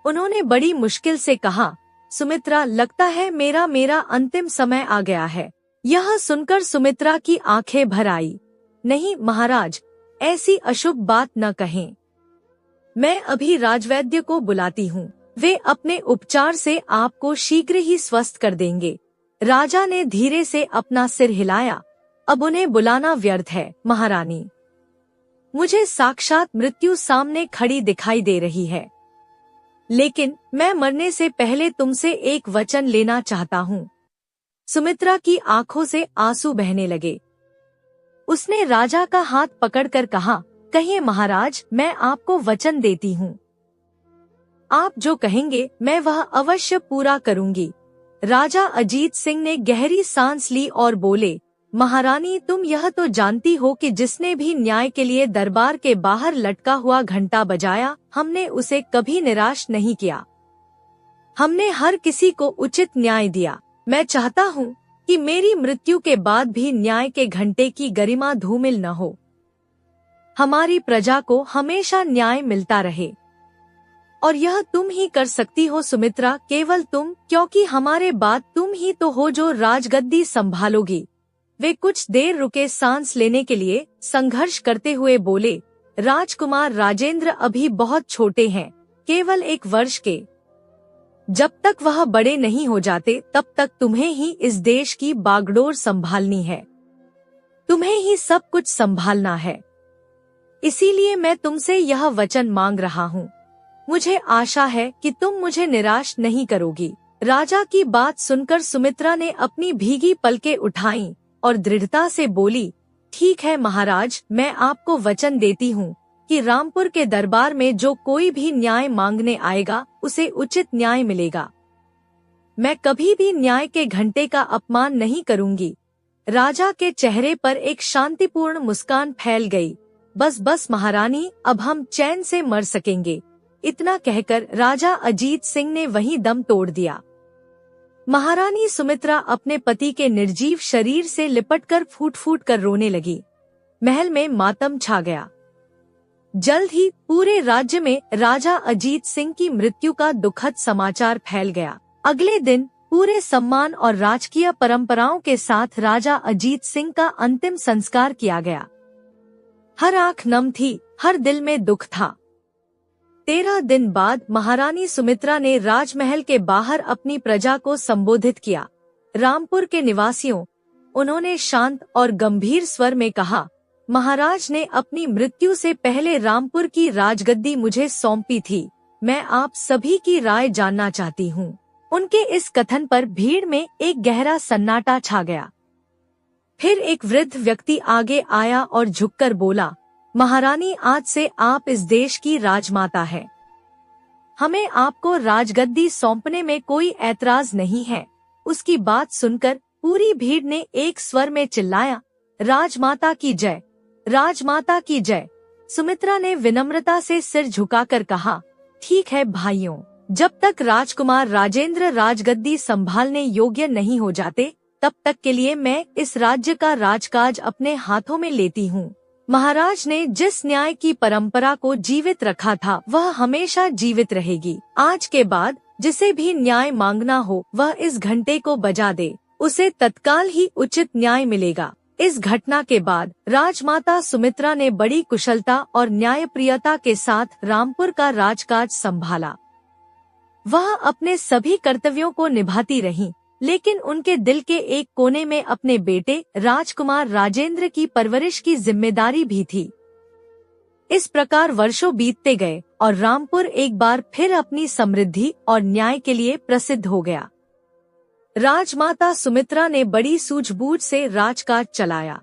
उन्होंने बड़ी मुश्किल से कहा, सुमित्रा, लगता है मेरा अंतिम समय आ गया है। यह सुनकर सुमित्रा की आंखें भर आई। नहीं महाराज, ऐसी अशुभ बात न कहें। मैं अभी राजवैद्य को बुलाती हूँ, वे अपने उपचार से आपको शीघ्र ही स्वस्थ कर देंगे। राजा ने धीरे से अपना सिर हिलाया। अब उन्हें बुलाना व्यर्थ है महारानी। मुझे साक्षात मृत्यु सामने खड़ी दिखाई दे रही है। लेकिन मैं मरने से पहले तुमसे एक वचन लेना चाहता हूँ। सुमित्रा की आंखों से आंसू बहने लगे। उसने राजा का हाथ पकड़कर कहा, कहिए महाराज, मैं आपको वचन देती हूँ। आप जो कहेंगे मैं वह अवश्य पूरा करूँगी। राजा अजीत सिंह ने गहरी सांस ली और बोले, महारानी, तुम यह तो जानती हो कि जिसने भी न्याय के लिए दरबार के बाहर लटका हुआ घंटा बजाया, हमने उसे कभी निराश नहीं किया। हमने हर किसी को उचित न्याय दिया। मैं चाहता हूँ कि मेरी मृत्यु के बाद भी न्याय के घंटे की गरिमा धूमिल न हो। हमारी प्रजा को हमेशा न्याय मिलता रहे। और यह तुम ही कर सकती हो सुमित्रा, केवल तुम, क्योंकि हमारे बाद तुम ही तो हो जो राजगद्दी संभालोगी। वे कुछ देर रुके सांस लेने के लिए, संघर्ष करते हुए बोले, राजकुमार राजेंद्र अभी बहुत छोटे हैं, केवल 1 वर्ष के। जब तक वह बड़े नहीं हो जाते तब तक तुम्हें ही इस देश की बागडोर संभालनी है। तुम्हें ही सब कुछ संभालना है। इसीलिए मैं तुमसे यह वचन मांग रहा हूँ। मुझे आशा है कि तुम मुझे निराश नहीं करोगी। राजा की बात सुनकर सुमित्रा ने अपनी भीगी पलकें उठाईं और दृढ़ता से बोली, ठीक है महाराज, मैं आपको वचन देती हूँ कि रामपुर के दरबार में जो कोई भी न्याय मांगने आएगा उसे उचित न्याय मिलेगा। मैं कभी भी न्याय के घंटे का अपमान नहीं करूँगी। राजा के चेहरे पर एक शांतिपूर्ण मुस्कान फैल गई। बस बस महारानी, अब हम चैन से मर सकेंगे। इतना कहकर राजा अजीत सिंह ने वहीं दम तोड़ दिया। महारानी सुमित्रा अपने पति के निर्जीव शरीर से लिपटकर फूट फूट कर रोने लगी। महल में मातम छा गया। जल्द ही पूरे राज्य में राजा अजीत सिंह की मृत्यु का दुखद समाचार फैल गया। अगले दिन पूरे सम्मान और राजकीय परंपराओं के साथ राजा अजीत सिंह का अंतिम संस्कार किया गया। हर आंख नम थी, हर दिल में दुख था। 13 दिन बाद महारानी सुमित्रा ने राजमहल के बाहर अपनी प्रजा को संबोधित किया। रामपुर के निवासियों, उन्होंने शांत और गंभीर स्वर में कहा, महाराज ने अपनी मृत्यु से पहले रामपुर की राजगद्दी मुझे सौंपी थी। मैं आप सभी की राय जानना चाहती हूँ। उनके इस कथन पर भीड़ में एक गहरा सन्नाटा छा गया। फिर एक वृद्ध व्यक्ति आगे आया और झुककर बोला, महारानी, आज से आप इस देश की राजमाता हैं। हमें आपको राजगद्दी सौंपने में कोई ऐतराज नहीं है। उसकी बात सुनकर पूरी भीड़ ने एक स्वर में चिल्लाया, राजमाता की जय, राजमाता की जय। सुमित्रा ने विनम्रता से सिर झुकाकर कहा, ठीक है भाइयों, जब तक राजकुमार राजेंद्र राजगद्दी संभालने योग्य नहीं हो जाते तब तक के लिए मैं इस राज्य का राजकाज अपने हाथों में लेती हूँ। महाराज ने जिस न्याय की परंपरा को जीवित रखा था वह हमेशा जीवित रहेगी। आज के बाद जिसे भी न्याय मांगना हो वह इस घंटे को बजा दे, उसे तत्काल ही उचित न्याय मिलेगा। इस घटना के बाद राजमाता सुमित्रा ने बड़ी कुशलता और न्यायप्रियता के साथ रामपुर का राजकाज संभाला। वह अपने सभी कर्तव्यों को निभाती रहीं, लेकिन उनके दिल के एक कोने में अपने बेटे राजकुमार राजेंद्र की परवरिश की जिम्मेदारी भी थी। इस प्रकार वर्षों बीतते गए और रामपुर एक बार फिर अपनी समृद्धि और न्याय के लिए प्रसिद्ध हो गया। राजमाता सुमित्रा ने बड़ी सूझबूझ से राजकाज चलाया।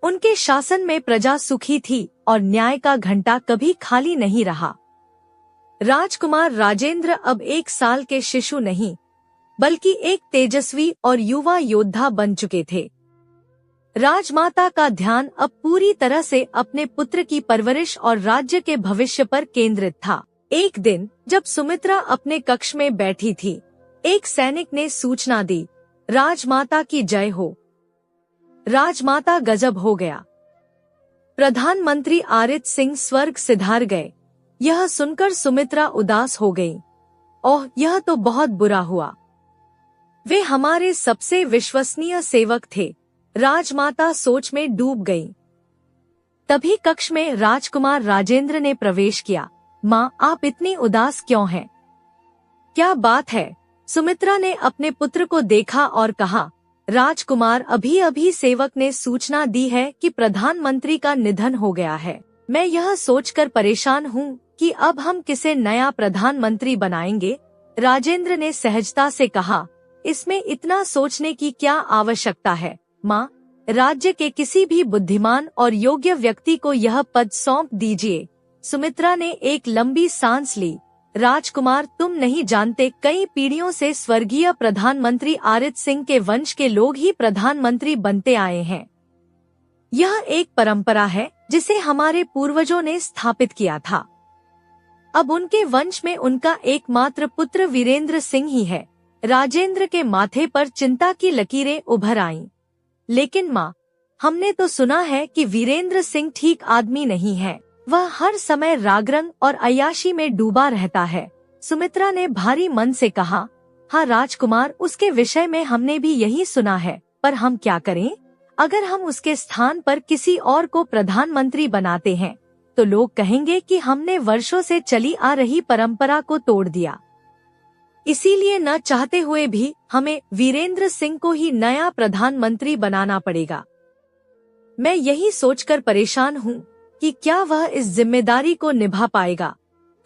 उनके शासन में प्रजा सुखी थी और न्याय का घंटा कभी खाली नहीं रहा। राजकुमार राजेंद्र अब 1 साल के शिशु नहीं, बल्कि एक तेजस्वी और युवा योद्धा बन चुके थे। राजमाता का ध्यान अब पूरी तरह से अपने पुत्र की परवरिश और राज्य के भविष्य पर केंद्रित था। एक दिन जब सुमित्रा अपने कक्ष में बैठी थी, एक सैनिक ने सूचना दी, राजमाता की जय हो। राजमाता गजब हो गया। प्रधानमंत्री आरित सिंह स्वर्ग सिधार गए। यह सुनकर सुमित्रा उदास हो गई। ओह, यह तो बहुत बुरा हुआ। वे हमारे सबसे विश्वसनीय सेवक थे। राजमाता सोच में डूब गई। तभी कक्ष में राजकुमार राजेंद्र ने प्रवेश किया। माँ, आप इतनी उदास क्यों हैं? क्या बात है? सुमित्रा ने अपने पुत्र को देखा और कहा, राजकुमार, अभी अभी सेवक ने सूचना दी है कि प्रधानमंत्री का निधन हो गया है। मैं यह सोचकर परेशान हूँ कि अब हम किसे नया प्रधानमंत्री बनाएंगे। राजेंद्र ने सहजता से कहा, इसमें इतना सोचने की क्या आवश्यकता है माँ? राज्य के किसी भी बुद्धिमान और योग्य व्यक्ति को यह पद सौंप दीजिए। सुमित्रा ने एक लंबी सांस ली। राजकुमार, तुम नहीं जानते, कई पीढ़ियों से स्वर्गीय प्रधानमंत्री आरित सिंह के वंश के लोग ही प्रधानमंत्री बनते आए हैं। यह एक परंपरा है जिसे हमारे पूर्वजों ने स्थापित किया था। अब उनके वंश में उनका एकमात्र पुत्र वीरेंद्र सिंह ही है। राजेंद्र के माथे पर चिंता की लकीरें उभर आईं। लेकिन माँ, हमने तो सुना है कि वीरेंद्र सिंह ठीक आदमी नहीं है। वह हर समय रागरंग और अय्याशी में डूबा रहता है। सुमित्रा ने भारी मन से कहा, हाँ राजकुमार, उसके विषय में हमने भी यही सुना है, पर हम क्या करें? अगर हम उसके स्थान पर किसी और को प्रधानमंत्री बनाते हैं तो लोग कहेंगे कि हमने वर्षों से चली आ रही परंपरा को तोड़ दिया। इसीलिए न चाहते हुए भी हमें वीरेंद्र सिंह को ही नया प्रधानमंत्री बनाना पड़ेगा। मैं यही सोचकर परेशान हूँ कि क्या वह इस जिम्मेदारी को निभा पाएगा।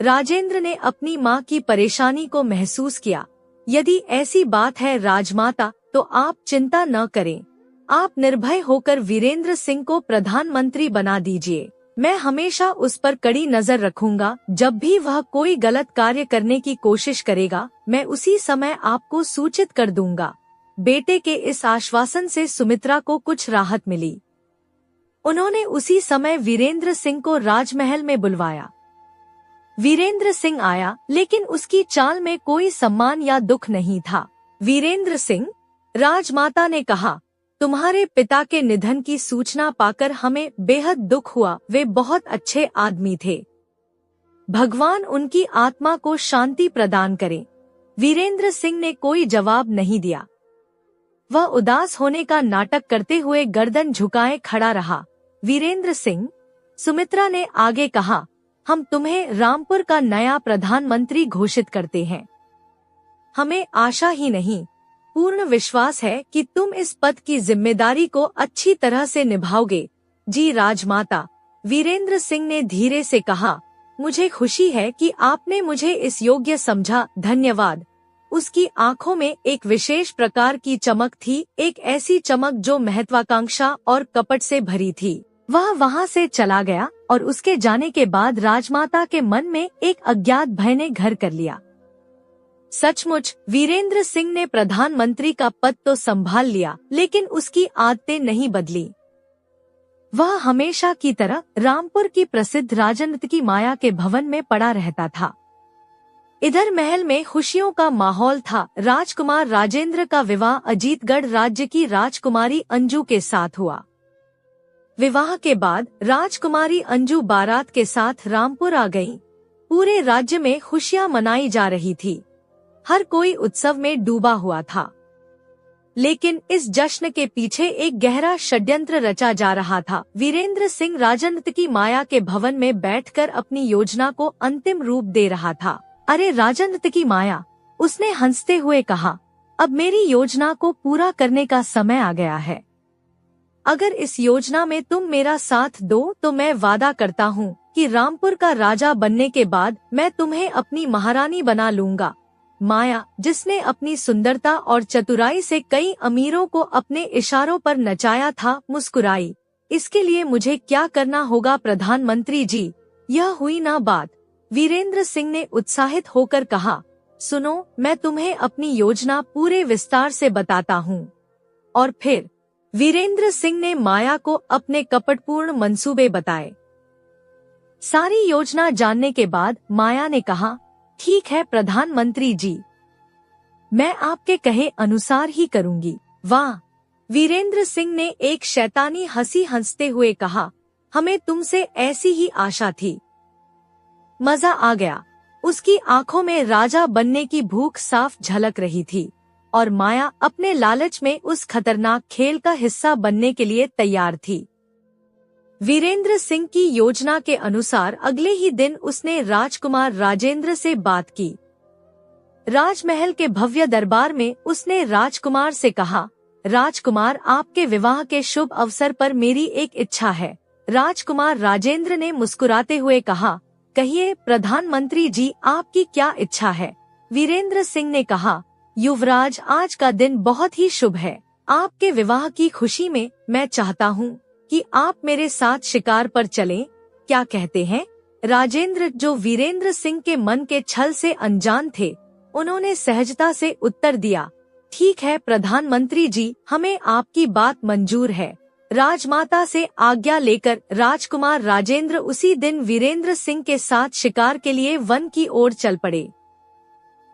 राजेंद्र ने अपनी माँ की परेशानी को महसूस किया। यदि ऐसी बात है राजमाता, तो आप चिंता न करें। आप निर्भय होकर वीरेंद्र सिंह को प्रधानमंत्री बना दीजिए। मैं हमेशा उस पर कड़ी नजर रखूंगा। जब भी वह कोई गलत कार्य करने की कोशिश करेगा, मैं उसी समय आपको सूचित कर दूंगा। बेटे के इस आश्वासन से सुमित्रा को कुछ राहत मिली। उन्होंने उसी समय वीरेंद्र सिंह को राजमहल में बुलवाया। वीरेंद्र सिंह आया, लेकिन उसकी चाल में कोई सम्मान या दुख नहीं था। वीरेंद्र सिंह, राजमाता ने कहा, तुम्हारे पिता के निधन की सूचना पाकर हमें बेहद दुख हुआ। वे बहुत अच्छे आदमी थे। भगवान उनकी आत्मा को शांति प्रदान करे। वीरेंद्र सिंह ने कोई जवाब नहीं दिया। वह उदास होने का नाटक करते हुए गर्दन झुकाए खड़ा रहा। वीरेंद्र सिंह, सुमित्रा ने आगे कहा, हम तुम्हें रामपुर का नया प्रधानमंत्री घोषित करते हैं। हमें आशा ही नहीं, पूर्ण विश्वास है कि तुम इस पद की जिम्मेदारी को अच्छी तरह से निभाओगे। जी राजमाता, वीरेंद्र सिंह ने धीरे से कहा, मुझे खुशी है कि आपने मुझे इस योग्य समझा। धन्यवाद। उसकी आंखों में एक विशेष प्रकार की चमक थी, एक ऐसी चमक जो महत्वाकांक्षा और कपट से भरी थी। वह वहां से चला गया और उसके जाने के बाद राजमाता के मन में एक अज्ञात भय ने घर कर लिया। सचमुच वीरेंद्र सिंह ने प्रधानमंत्री का पद तो संभाल लिया, लेकिन उसकी आदतें नहीं बदली। वह हमेशा की तरह रामपुर की प्रसिद्ध राजनीति की माया के भवन में पड़ा रहता था। इधर महल में खुशियों का माहौल था। राजकुमार राजेंद्र का विवाह अजीतगढ़ राज्य की राजकुमारी अंजू के साथ हुआ। विवाह के बाद राजकुमारी अंजू बारात के साथ रामपुर आ गई। पूरे राज्य में खुशियां मनाई जा रही थी। हर कोई उत्सव में डूबा हुआ था। लेकिन इस जश्न के पीछे एक गहरा षड्यंत्र रचा जा रहा था। वीरेंद्र सिंह राजनीति की माया के भवन में बैठकर अपनी योजना को अंतिम रूप दे रहा था। अरे राजनीति की माया, उसने हंसते हुए कहा, अब मेरी योजना को पूरा करने का समय आ गया है। अगर इस योजना में तुम मेरा साथ दो तो मैं वादा करता हूँ कि रामपुर का राजा बनने के बाद मैं तुम्हें अपनी महारानी बना लूंगा। माया, जिसने अपनी सुंदरता और चतुराई से कई अमीरों को अपने इशारों पर नचाया था, मुस्कुराई। इसके लिए मुझे क्या करना होगा प्रधानमंत्री जी? यह हुई ना बात। वीरेंद्र सिंह ने उत्साहित होकर कहा, सुनो, मैं तुम्हें अपनी योजना पूरे विस्तार से बताता हूँ। और फिर वीरेंद्र सिंह ने माया को अपने कपटपूर्ण मंसूबे बताए। सारी योजना जानने के बाद माया ने कहा, ठीक है प्रधानमंत्री जी, मैं आपके कहे अनुसार ही करूंगी। वाह! वीरेंद्र सिंह ने एक शैतानी हंसी हंसते हुए कहा, हमें तुमसे ऐसी ही आशा थी। मजा आ गया। उसकी आंखों में राजा बनने की भूख साफ झलक रही थी और माया अपने लालच में उस खतरनाक खेल का हिस्सा बनने के लिए तैयार थी। वीरेंद्र सिंह की योजना के अनुसार अगले ही दिन उसने राजकुमार राजेंद्र से बात की। राजमहल के भव्य दरबार में उसने राजकुमार से कहा, राजकुमार, आपके विवाह के शुभ अवसर पर मेरी एक इच्छा है। राजकुमार राजेंद्र ने मुस्कुराते हुए कहा, कहिए प्रधानमंत्री जी, आपकी क्या इच्छा है? वीरेंद्र सिंह ने कहा, युवराज, आज का दिन बहुत ही शुभ है। आपके विवाह की खुशी में मैं चाहता हूँ कि आप मेरे साथ शिकार पर चलें। क्या कहते हैं? राजेंद्र, जो वीरेंद्र सिंह के मन के छल से अनजान थे, उन्होंने सहजता से उत्तर दिया, ठीक है प्रधानमंत्री जी, हमें आपकी बात मंजूर है। राजमाता से आज्ञा लेकर राजकुमार राजेंद्र उसी दिन वीरेंद्र सिंह के साथ शिकार के लिए वन की ओर चल पड़े।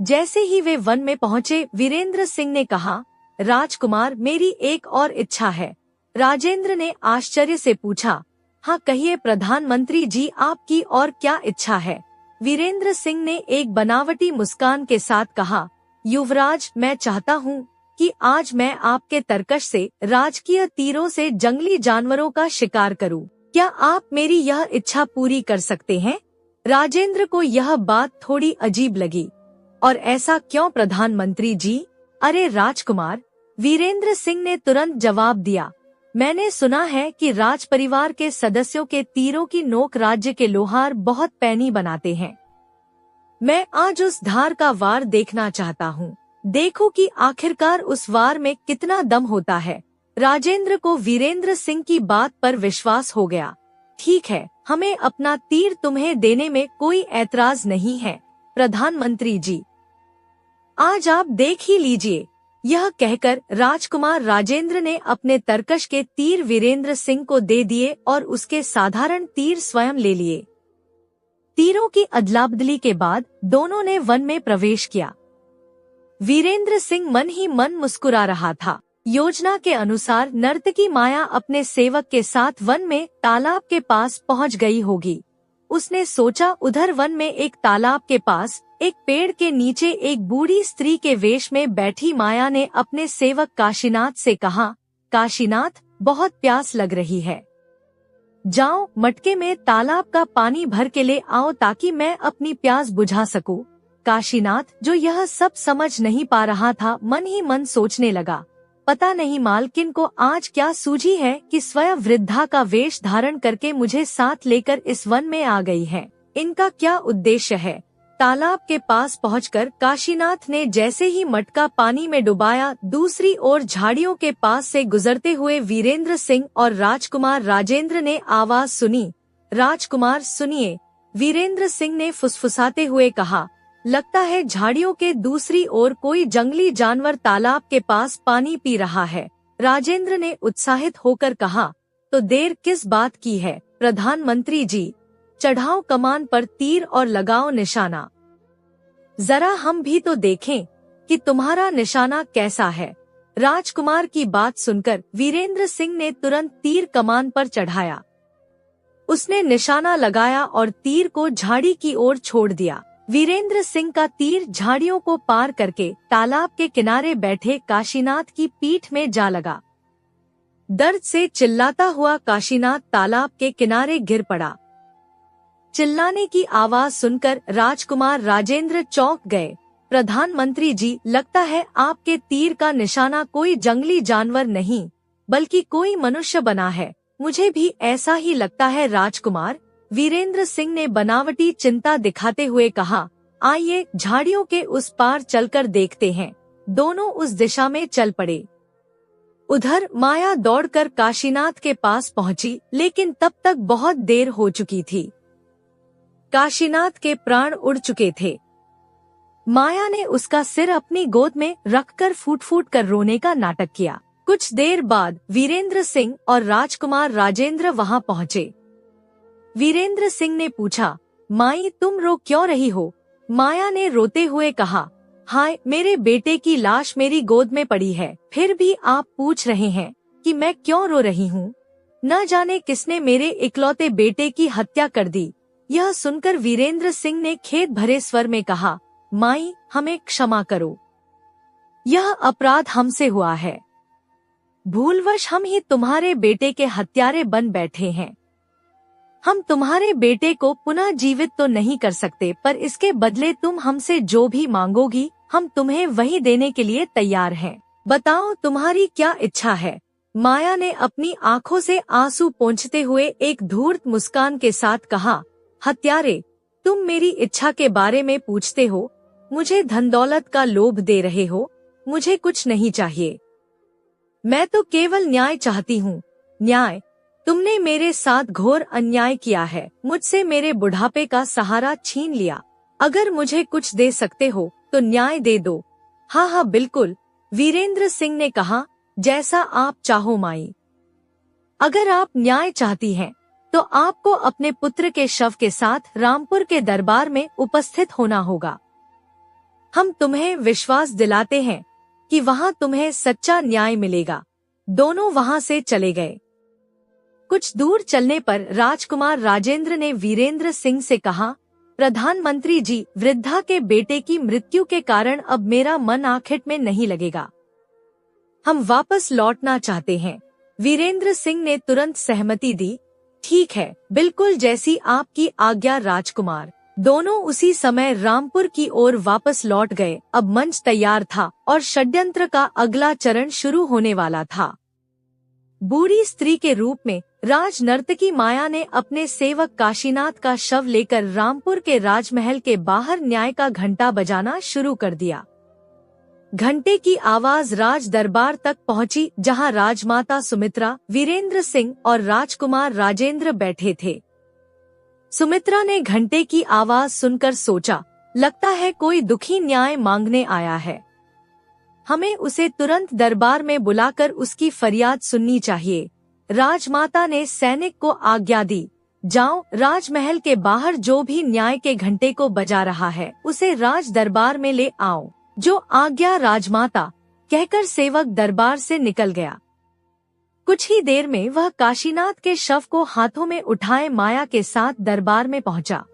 जैसे ही वे वन में पहुंचे, वीरेंद्र सिंह ने कहा, राजकुमार, मेरी एक और इच्छा है। राजेंद्र ने आश्चर्य से पूछा, हाँ कहिए प्रधानमंत्री जी, आपकी और क्या इच्छा है? वीरेंद्र सिंह ने एक बनावटी मुस्कान के साथ कहा, युवराज, मैं चाहता हूँ कि आज मैं आपके तरकश से राजकीय तीरों से जंगली जानवरों का शिकार करूं। क्या आप मेरी यह इच्छा पूरी कर सकते हैं? राजेंद्र को यह बात थोड़ी अजीब लगी। और ऐसा क्यों प्रधानमंत्री जी? अरे राजकुमार, वीरेंद्र सिंह ने तुरंत जवाब दिया, मैंने सुना है कि राज परिवार के सदस्यों के तीरों की नोक राज्य के लोहार बहुत पैनी बनाते हैं। मैं आज उस धार का वार देखना चाहता हूँ। देखो कि आखिरकार उस वार में कितना दम होता है। राजेंद्र को वीरेंद्र सिंह की बात पर विश्वास हो गया। ठीक है, हमें अपना तीर तुम्हें देने में कोई ऐतराज नहीं है प्रधानमंत्री जी, आज आप देख ही लीजिए। यह कहकर राजकुमार राजेंद्र ने अपने तरकश के तीर वीरेंद्र सिंह को दे दिए और उसके साधारण तीर स्वयं ले लिए। तीरों की अदला-बदली के बाद दोनों ने वन में प्रवेश किया। वीरेंद्र सिंह मन ही मन मुस्कुरा रहा था। योजना के अनुसार नर्तकी माया अपने सेवक के साथ वन में तालाब के पास पहुंच गई होगी। उसने सोचा, उधर वन में एक तालाब के पास एक पेड़ के नीचे एक बूढ़ी स्त्री के वेश में बैठी माया ने अपने सेवक काशीनाथ से कहा, काशीनाथ, बहुत प्यास लग रही है, जाओ मटके में तालाब का पानी भर के ले आओ ताकि मैं अपनी प्यास बुझा सकूं। काशीनाथ, जो यह सब समझ नहीं पा रहा था, मन ही मन सोचने लगा, पता नहीं मालकिन को आज क्या सूझी है कि स्वयं वृद्धा का वेश धारण करके मुझे साथ लेकर इस वन में आ गई है। इनका क्या उद्देश्य है? तालाब के पास पहुंचकर काशीनाथ ने जैसे ही मटका पानी में डुबाया, दूसरी ओर झाड़ियों के पास से गुजरते हुए वीरेंद्र सिंह और राजकुमार राजेंद्र ने आवाज सुनी। राजकुमार सुनिए, वीरेंद्र सिंह ने फुसफुसाते हुए कहा, लगता है झाड़ियों के दूसरी ओर कोई जंगली जानवर तालाब के पास पानी पी रहा है। राजेंद्र ने उत्साहित होकर कहा, तो देर किस बात की है प्रधानमंत्री जी, चढ़ाओ कमान पर तीर और लगाओ निशाना। जरा हम भी तो देखें कि तुम्हारा निशाना कैसा है। राजकुमार की बात सुनकर वीरेंद्र सिंह ने तुरंत तीर कमान पर चढ़ाया। उसने निशाना लगाया और तीर को झाड़ी की ओर छोड़ दिया। वीरेंद्र सिंह का तीर झाड़ियों को पार करके तालाब के किनारे बैठे काशीनाथ की पीठ में जा लगा। दर्द से चिल्लाता हुआ काशीनाथ तालाब के किनारे गिर पड़ा। चिल्लाने की आवाज सुनकर राजकुमार राजेंद्र चौंक गए। प्रधानमंत्री जी, लगता है आपके तीर का निशाना कोई जंगली जानवर नहीं बल्कि कोई मनुष्य बना है। मुझे भी ऐसा ही लगता है राजकुमार, वीरेंद्र सिंह ने बनावटी चिंता दिखाते हुए कहा। आइए झाड़ियों के उस पार चलकर देखते हैं। दोनों उस दिशा में चल पड़े। उधर माया दौड़कर काशीनाथ के पास पहुंची, लेकिन तब तक बहुत देर हो चुकी थी। काशीनाथ के प्राण उड़ चुके थे। माया ने उसका सिर अपनी गोद में रखकर फूट फूट कर रोने का नाटक किया। कुछ देर बाद वीरेंद्र सिंह और राजकुमार राजेंद्र वहां पहुंचे। वीरेंद्र सिंह ने पूछा, माई तुम रो क्यों रही हो? माया ने रोते हुए कहा, हाय, मेरे बेटे की लाश मेरी गोद में पड़ी है, फिर भी आप पूछ रहे हैं कि मैं क्यों रो रही हूँ? न जाने किसने मेरे इकलौते बेटे की हत्या कर दी। यह सुनकर वीरेंद्र सिंह ने खेद भरे स्वर में कहा, माई हमें क्षमा करो, यह अपराध हमसे हुआ है। भूलवश हम ही तुम्हारे बेटे के हत्यारे बन बैठे हैं। हम तुम्हारे बेटे को पुनः जीवित तो नहीं कर सकते, पर इसके बदले तुम हमसे जो भी मांगोगी हम तुम्हें वही देने के लिए तैयार हैं। बताओ तुम्हारी क्या इच्छा है? माया ने अपनी आंखों से आंसू पोंछते हुए एक धूर्त मुस्कान के साथ कहा, हत्यारे, तुम मेरी इच्छा के बारे में पूछते हो, मुझे धन दौलत का लोभ दे रहे हो। मुझे कुछ नहीं चाहिए, मैं तो केवल न्याय चाहती हूँ। न्याय? तुमने मेरे साथ घोर अन्याय किया है, मुझसे मेरे बुढ़ापे का सहारा छीन लिया। अगर मुझे कुछ दे सकते हो तो न्याय दे दो। हाँ हाँ बिल्कुल, वीरेंद्र सिंह ने कहा, जैसा आप चाहो माई। अगर आप न्याय चाहती हैं तो आपको अपने पुत्र के शव के साथ रामपुर के दरबार में उपस्थित होना होगा। हम तुम्हें विश्वास दिलाते हैं कि वहाँ तुम्हें सच्चा न्याय मिलेगा। दोनों वहाँ से चले गए। कुछ दूर चलने पर राजकुमार राजेंद्र ने वीरेंद्र सिंह से कहा, प्रधानमंत्री जी, वृद्धा के बेटे की मृत्यु के कारण अब मेरा मन आखिर में नहीं लगेगा। हम वापस लौटना चाहते हैं। वीरेंद्र सिंह ने तुरंत सहमति दी। ठीक है, बिल्कुल जैसी आपकी आज्ञा राजकुमार। दोनों उसी समय रामपुर की ओर वापस लौट गए। अब मंच तैयार था और षड्यंत्र का अगला चरण शुरू होने वाला था। बूढ़ी स्त्री के रूप में राज नर्तकी माया ने अपने सेवक काशीनाथ का शव लेकर रामपुर के राजमहल के बाहर न्याय का घंटा बजाना शुरू कर दिया। घंटे की आवाज राज दरबार तक पहुंची, जहां राजमाता सुमित्रा, वीरेंद्र सिंह और राजकुमार राजेंद्र बैठे थे। सुमित्रा ने घंटे की आवाज सुनकर सोचा, लगता है कोई दुखी न्याय मांगने आया है। हमें उसे तुरंत दरबार में बुलाकर उसकी फरियाद सुननी चाहिए। राजमाता ने सैनिक को आज्ञा दी, जाओ, राजमहल के बाहर जो भी न्याय के घंटे को बजा रहा है उसे राज दरबार में ले आओ। जो आज्ञा राजमाता, कहकर सेवक दरबार से निकल गया। कुछ ही देर में वह काशीनाथ के शव को हाथों में उठाए माया के साथ दरबार में पहुंचा।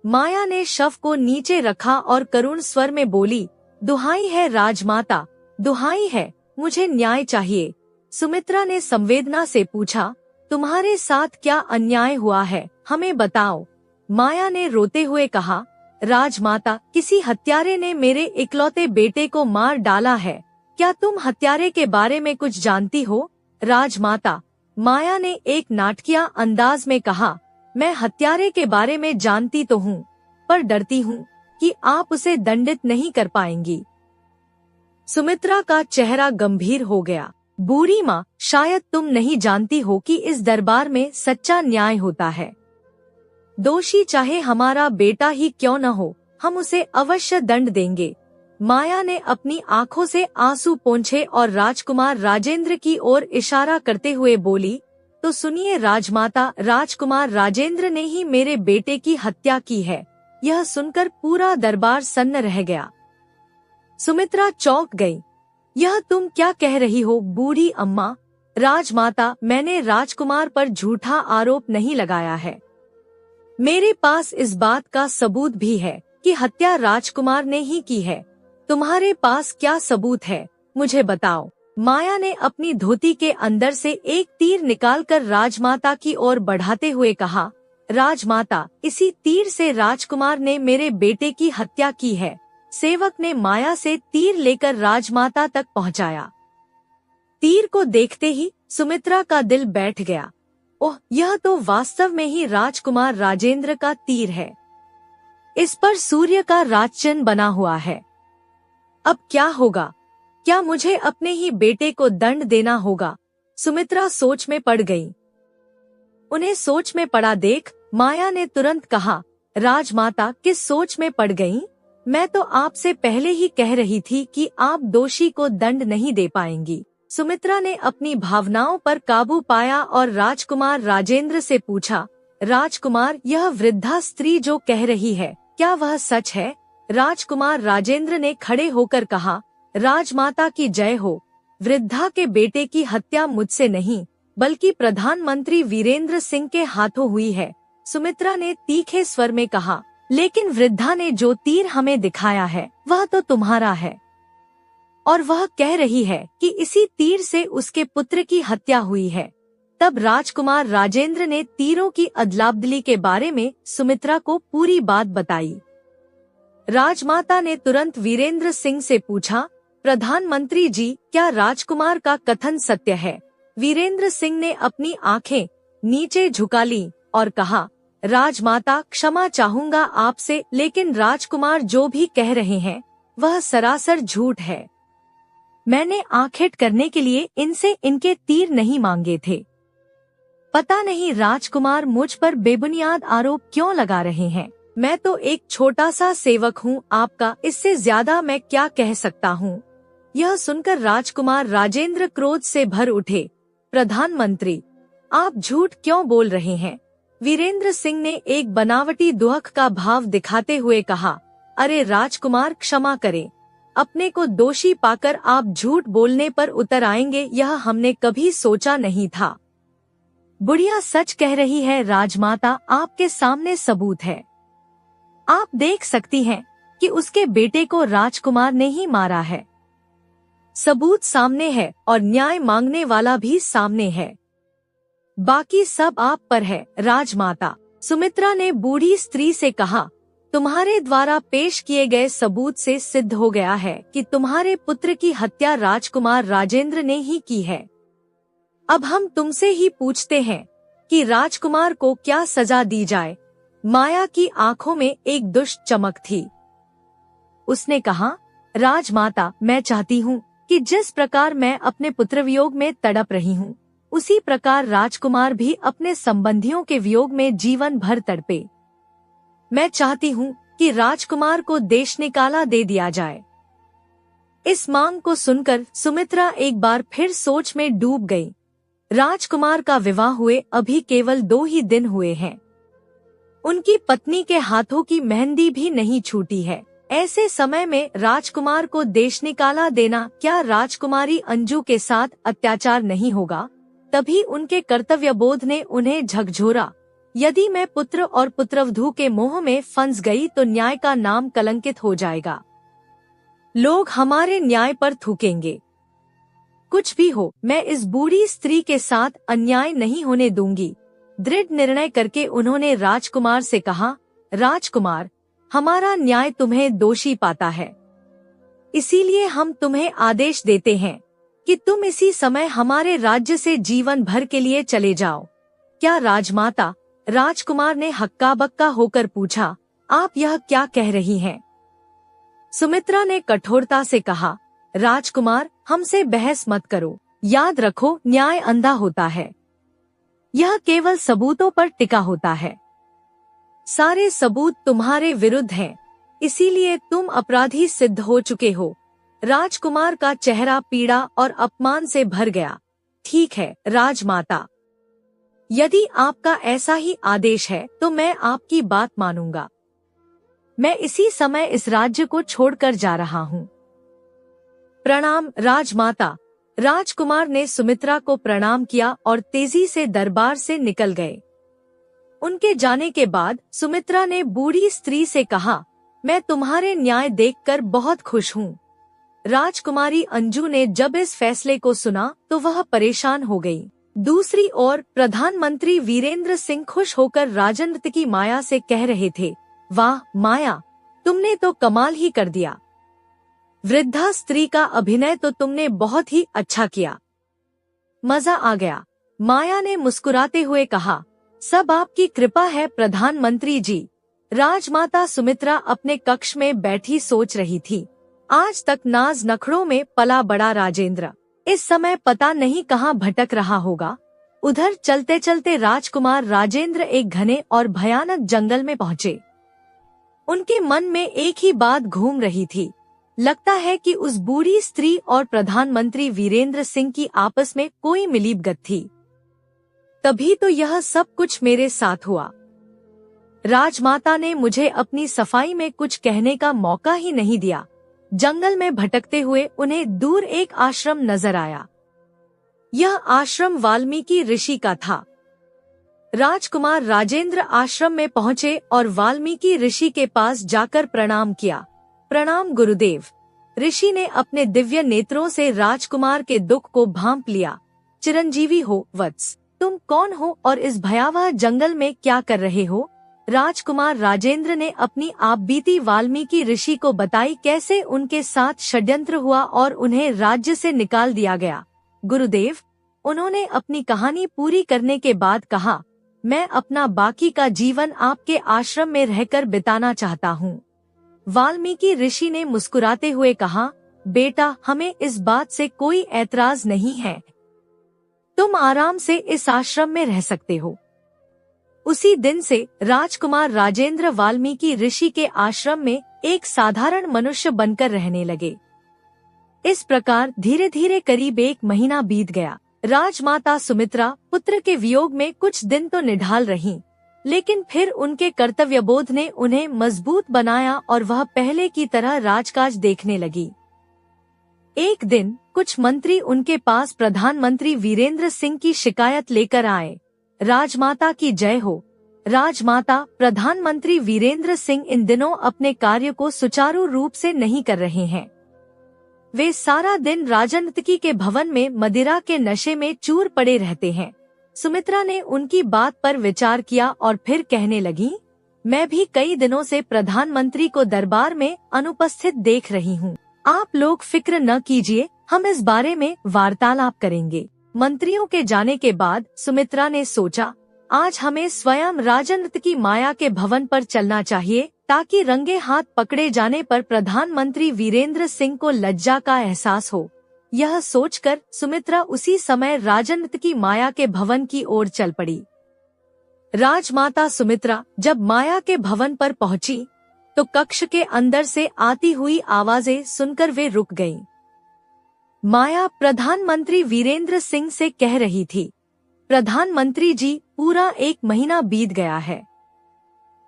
माया ने शव को नीचे रखा और करुण स्वर में बोली, दुहाई है राजमाता, दुहाई है, मुझे न्याय चाहिए। सुमित्रा ने संवेदना से पूछा, तुम्हारे साथ क्या अन्याय हुआ है, हमें बताओ। माया ने रोते हुए कहा, राजमाता, किसी हत्यारे ने मेरे इकलौते बेटे को मार डाला है। क्या तुम हत्यारे के बारे में कुछ जानती हो? राजमाता, माया ने एक नाटकीय अंदाज में कहा, मैं हत्यारे के बारे में जानती तो हूँ, पर डरती हूँ कि आप उसे दंडित नहीं कर पाएंगी। सुमित्रा का चेहरा गंभीर हो गया। बूढ़ी माँ, शायद तुम नहीं जानती हो कि इस दरबार में सच्चा न्याय होता है। दोषी चाहे हमारा बेटा ही क्यों न हो, हम उसे अवश्य दंड देंगे। माया ने अपनी आंखों से आंसू पोंछे और राजकुमार राजेंद्र की ओर इशारा करते हुए बोली, तो सुनिए राजमाता, राजकुमार राजेंद्र ने ही मेरे बेटे की हत्या की है। यह सुनकर पूरा दरबार सन्न रह गया। सुमित्रा चौंक गई। यह तुम क्या कह रही हो बूढ़ी अम्मा? राजमाता, मैंने राजकुमार पर झूठा आरोप नहीं लगाया है। मेरे पास इस बात का सबूत भी है। की हत्या राजकुमार ने ही की है। तुम्हारे पास क्या सबूत है, मुझे बताओ। माया ने अपनी धोती के अंदर से एक तीर निकालकर राजमाता की ओर बढ़ाते हुए कहा, राजमाता, इसी तीर से राजकुमार ने मेरे बेटे की हत्या की है। सेवक ने माया से तीर लेकर राजमाता तक पहुंचाया। तीर को देखते ही सुमित्रा का दिल बैठ गया। ओह, यह तो वास्तव में ही राजकुमार राजेंद्र का तीर है। इस पर सूर्य का राजचिन्ह बना हुआ है। अब क्या होगा? क्या मुझे अपने ही बेटे को दंड देना होगा? सुमित्रा सोच में पड़ गई। उन्हें सोच में पड़ा देख माया ने तुरंत कहा, राजमाता, किस सोच में पड़ गईं? मैं तो आपसे पहले ही कह रही थी कि आप दोषी को दंड नहीं दे पाएंगी। सुमित्रा ने अपनी भावनाओं पर काबू पाया और राजकुमार राजेंद्र से पूछा, राजकुमार, यह वृद्धा स्त्री जो कह रही है, क्या वह सच है? राजकुमार राजेंद्र ने खड़े होकर कहा, राजमाता की जय हो। वृद्धा के बेटे की हत्या मुझसे नहीं, बल्कि प्रधानमंत्री वीरेंद्र सिंह के हाथों हुई है। सुमित्रा ने तीखे स्वर में कहा, लेकिन वृद्धा ने जो तीर हमें दिखाया है वह तो तुम्हारा है, और वह कह रही है कि इसी तीर से उसके पुत्र की हत्या हुई है। तब राजकुमार राजेंद्र ने तीरों की अदलाबदली के बारे में सुमित्रा को पूरी बात बताई। राजमाता ने तुरंत वीरेंद्र सिंह से पूछा, प्रधानमंत्री जी, क्या राजकुमार का कथन सत्य है? वीरेंद्र सिंह ने अपनी आंखें नीचे झुका ली और कहा, राजमाता, क्षमा चाहूंगा आपसे, लेकिन राजकुमार जो भी कह रहे हैं वह सरासर झूठ है। मैंने आंखेट करने के लिए इनसे इनके तीर नहीं मांगे थे। पता नहीं राजकुमार मुझ पर बेबुनियाद आरोप क्यों लगा रहे हैं। मैं तो एक छोटा सा सेवक हूँ आपका, इससे ज्यादा मैं क्या कह सकता हूँ। यह सुनकर राजकुमार राजेंद्र क्रोध से भर उठे। प्रधानमंत्री, आप झूठ क्यों बोल रहे हैं? वीरेंद्र सिंह ने एक बनावटी दुहक का भाव दिखाते हुए कहा, अरे राजकुमार, क्षमा करें, अपने को दोषी पाकर आप झूठ बोलने पर उतर आएंगे, यह हमने कभी सोचा नहीं था। बुढ़िया सच कह रही है राजमाता, आपके सामने सबूत है। आप देख सकती हैं कि उसके बेटे को राजकुमार ने ही मारा है। सबूत सामने है और न्याय मांगने वाला भी सामने है। बाकी सब आप पर है राजमाता। सुमित्रा ने बूढ़ी स्त्री से कहा, तुम्हारे द्वारा पेश किए गए सबूत से सिद्ध हो गया है कि तुम्हारे पुत्र की हत्या राजकुमार राजेंद्र ने ही की है। अब हम तुमसे ही पूछते हैं कि राजकुमार को क्या सजा दी जाए। माया की आंखों में एक दुष्ट चमक थी। उसने कहा, राजमाता, मैं चाहती हूँ कि जिस प्रकार मैं अपने पुत्र वियोग में तड़प रही हूँ, उसी प्रकार राजकुमार भी अपने संबंधियों के वियोग में जीवन भर तड़पे। मैं चाहती हूँ कि राजकुमार को देश निकाला दे दिया जाए। इस मांग को सुनकर सुमित्रा एक बार फिर सोच में डूब गई। राजकुमार का विवाह हुए अभी केवल 2 ही दिन हुए हैं। उनकी पत्नी के हाथों की मेहंदी भी नहीं छूटी है। ऐसे समय में राजकुमार को देश निकाला देना क्या राजकुमारी अंजू के साथ अत्याचार नहीं होगा? तभी उनके कर्तव्यबोध ने उन्हें झकझोरा। यदि मैं पुत्र और पुत्रवधू के मोह में फंस गई तो न्याय का नाम कलंकित हो जाएगा। लोग हमारे न्याय पर थूकेंगे। कुछ भी हो, मैं इस बूढ़ी स्त्री के साथ अन्याय नहीं होने दूंगी। दृढ़ निर्णय करके उन्होंने राजकुमार से कहा, राजकुमार, हमारा न्याय तुम्हें दोषी पाता है, इसीलिए हम तुम्हें आदेश देते हैं कि तुम इसी समय हमारे राज्य से जीवन भर के लिए चले जाओ। क्या राजमाता? राजकुमार ने हक्का बक्का होकर पूछा, आप यह क्या कह रही हैं? सुमित्रा ने कठोरता से कहा, राजकुमार, हमसे बहस मत करो। याद रखो, न्याय अंधा होता है। यह केवल सबूतों पर टिका होता है। सारे सबूत तुम्हारे विरुद्ध हैं, इसीलिए तुम अपराधी सिद्ध हो चुके हो। राजकुमार का चेहरा पीड़ा और अपमान से भर गया। ठीक है राजमाता, यदि आपका ऐसा ही आदेश है तो मैं आपकी बात मानूंगा। मैं इसी समय इस राज्य को छोड़कर जा रहा हूँ। प्रणाम राजमाता। राजकुमार ने सुमित्रा को प्रणाम किया और तेजी से दरबार से निकल गए। उनके जाने के बाद सुमित्रा ने बूढ़ी स्त्री से कहा, मैं तुम्हारे न्याय देखकर बहुत खुश हूँ। राजकुमारी अंजू ने जब इस फैसले को सुना तो वह परेशान हो गई। दूसरी ओर प्रधानमंत्री वीरेंद्र सिंह खुश होकर राजनर्तकी माया से कह रहे थे, वाह माया, तुमने तो कमाल ही कर दिया। वृद्धा स्त्री का अभिनय तो तुमने बहुत ही अच्छा किया, मजा आ गया। माया ने मुस्कुराते हुए कहा, सब आपकी कृपा है प्रधानमंत्री जी। राजमाता सुमित्रा अपने कक्ष में बैठी सोच रही थी। आज तक नाज नखड़ों में पला बड़ा राजेंद्र इस समय पता नहीं कहाँ भटक रहा होगा। उधर चलते चलते राजकुमार राजेंद्र एक घने और भयानक जंगल में पहुँचे। उनके मन में एक ही बात घूम रही थी। लगता है कि उस बूढ़ी स्त्री और प्रधानमंत्री वीरेंद्र सिंह की आपस में कोई मिलीभगत थी, तभी तो यह सब कुछ मेरे साथ हुआ। राजमाता ने मुझे अपनी सफाई में कुछ कहने का मौका ही नहीं दिया। जंगल में भटकते हुए उन्हें दूर एक आश्रम नजर आया। यह आश्रम वाल्मीकि ऋषि का था। राजकुमार राजेंद्र आश्रम में पहुँचे और वाल्मीकि ऋषि के पास जाकर प्रणाम किया। प्रणाम गुरुदेव। ऋषि ने अपने दिव्य नेत्रों से राजकुमार के दुख को भांप लिया। चिरंजीवी हो वत्स, तुम कौन हो और इस भयावह जंगल में क्या कर रहे हो? राजकुमार राजेंद्र ने अपनी आपबीती वाल्मीकि ऋषि को बताई, कैसे उनके साथ षड्यंत्र हुआ और उन्हें राज्य से निकाल दिया गया। गुरुदेव, उन्होंने अपनी कहानी पूरी करने के बाद कहा, मैं अपना बाकी का जीवन आपके आश्रम में रहकर बिताना चाहता हूँ। वाल्मीकि ऋषि ने मुस्कुराते हुए कहा, बेटा, हमें इस बात से कोई ऐतराज नहीं है। तुम आराम से इस आश्रम में रह सकते हो। उसी दिन से राजकुमार राजेंद्र वाल्मीकि ऋषि के आश्रम में एक साधारण मनुष्य बनकर रहने लगे। इस प्रकार धीरे धीरे करीब 1 महीना बीत गया। राजमाता सुमित्रा पुत्र के वियोग में कुछ दिन तो निढाल रहीं, लेकिन फिर उनके कर्तव्यबोध ने उन्हें मजबूत बनाया और वह पहले की तरह राजकाज देखने लगी। एक दिन कुछ मंत्री उनके पास प्रधानमंत्री वीरेंद्र सिंह की शिकायत लेकर आए। राजमाता की जय हो। राजमाता, प्रधानमंत्री वीरेंद्र सिंह इन दिनों अपने कार्य को सुचारू रूप से नहीं कर रहे हैं। वे सारा दिन राजनर्तकी के भवन में मदिरा के नशे में चूर पड़े रहते हैं। सुमित्रा ने उनकी बात पर विचार किया और फिर कहने लगी, मैं भी कई दिनों से प्रधानमंत्री को दरबार में अनुपस्थित देख रही हूँ। आप लोग फिक्र न कीजिए, हम इस बारे में वार्तालाप करेंगे। मंत्रियों के जाने के बाद सुमित्रा ने सोचा, आज हमें स्वयं राजनर्तकी माया के भवन पर चलना चाहिए, ताकि रंगे हाथ पकड़े जाने पर प्रधानमंत्री वीरेंद्र सिंह को लज्जा का एहसास हो। यह सोचकर सुमित्रा उसी समय राजनर्तकी माया के भवन की ओर चल पड़ी। राजमाता सुमित्रा जब माया के भवन पर पहुंची तो कक्ष के अंदर से आती हुई आवाजें सुनकर वे रुक गईं। माया प्रधानमंत्री वीरेंद्र सिंह से कह रही थी, प्रधानमंत्री जी, पूरा 1 महीना बीत गया है,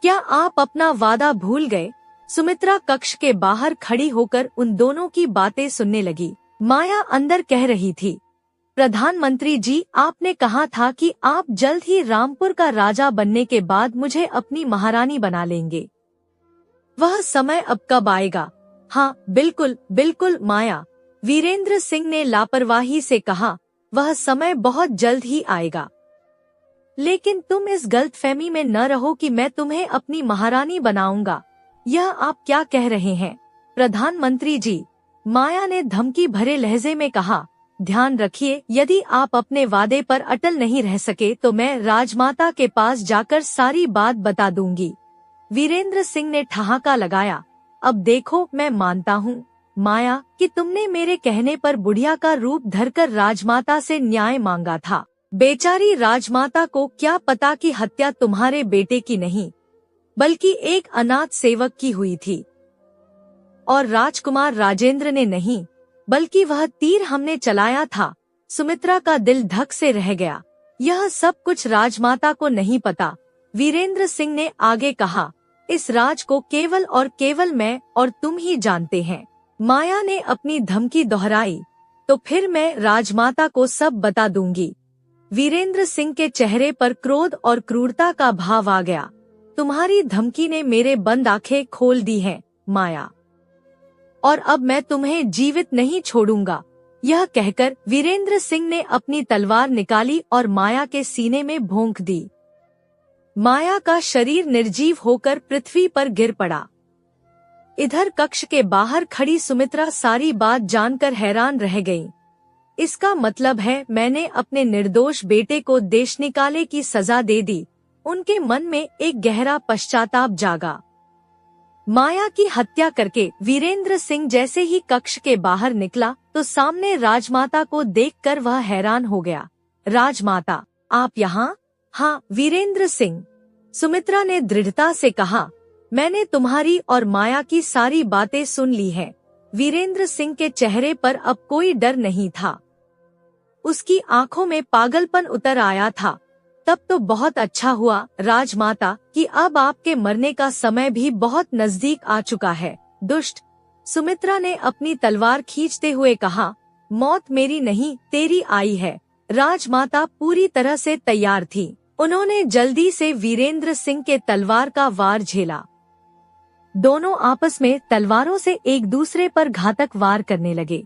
क्या आप अपना वादा भूल गए? सुमित्रा कक्ष के बाहर खड़ी होकर उन दोनों की बातें सुनने लगी। माया अंदर कह रही थी, प्रधानमंत्री जी, आपने कहा था कि आप जल्द ही रामपुर का राजा बनने के बाद मुझे अपनी महारानी बना लेंगे। वह समय अब कब आएगा? हाँ बिल्कुल बिल्कुल माया, वीरेंद्र सिंह ने लापरवाही से कहा, वह समय बहुत जल्द ही आएगा। लेकिन तुम इस गलतफहमी में न रहो कि मैं तुम्हें अपनी महारानी बनाऊंगा। यह आप क्या कह रहे हैं प्रधानमंत्री जी? माया ने धमकी भरे लहजे में कहा, ध्यान रखिए, यदि आप अपने वादे पर अटल नहीं रह सके तो मैं राजमाता के पास जाकर सारी बात बता दूंगी। वीरेंद्र सिंह ने ठहाका लगाया, अब देखो, मैं मानता हूँ माया कि तुमने मेरे कहने पर बुढ़िया का रूप धरकर राजमाता से न्याय मांगा था। बेचारी राजमाता को क्या पता कि हत्या तुम्हारे बेटे की नहीं बल्कि एक अनाथ सेवक की हुई थी, और राजकुमार राजेंद्र ने नहीं बल्कि वह तीर हमने चलाया था। सुमित्रा का दिल धक से रह गया। यह सब कुछ राजमाता को नहीं पता। वीरेंद्र सिंह ने आगे कहा, इस राज को केवल और केवल मैं और तुम ही जानते हैं। माया ने अपनी धमकी दोहराई, तो फिर मैं राजमाता को सब बता दूंगी। वीरेंद्र सिंह के चेहरे पर क्रोध और क्रूरता का भाव आ गया। तुम्हारी धमकी ने मेरे बंद आंखें खोल दी हैं। माया, और अब मैं तुम्हें जीवित नहीं छोड़ूंगा। यह कहकर वीरेंद्र सिंह ने अपनी तलवार निकाली और माया के सीने में भोंक दी। माया का शरीर निर्जीव होकर पृथ्वी पर गिर पड़ा। इधर कक्ष के बाहर खड़ी सुमित्रा सारी बात जानकर हैरान रह गई। इसका मतलब है मैंने अपने निर्दोष बेटे को देश निकाले की सजा दे दी। उनके मन में एक गहरा पश्चाताप जागा। माया की हत्या करके वीरेंद्र सिंह जैसे ही कक्ष के बाहर निकला तो सामने राजमाता को देखकर वह हैरान हो गया। राजमाता, आप यहाँ? हाँ वीरेंद्र सिंह, सुमित्रा ने दृढ़ता से कहा। मैंने तुम्हारी और माया की सारी बातें सुन ली हैं। वीरेंद्र सिंह के चेहरे पर अब कोई डर नहीं था। उसकी आंखों में पागलपन उतर आया था। तब तो बहुत अच्छा हुआ राजमाता कि अब आपके मरने का समय भी बहुत नजदीक आ चुका है। दुष्ट, सुमित्रा ने अपनी तलवार खींचते हुए कहा। मौत मेरी नहीं तेरी आई है। राजमाता पूरी तरह से तैयार थी। उन्होंने जल्दी से वीरेंद्र सिंह के तलवार का वार झेला। दोनों आपस में तलवारों से एक दूसरे पर घातक वार करने लगे।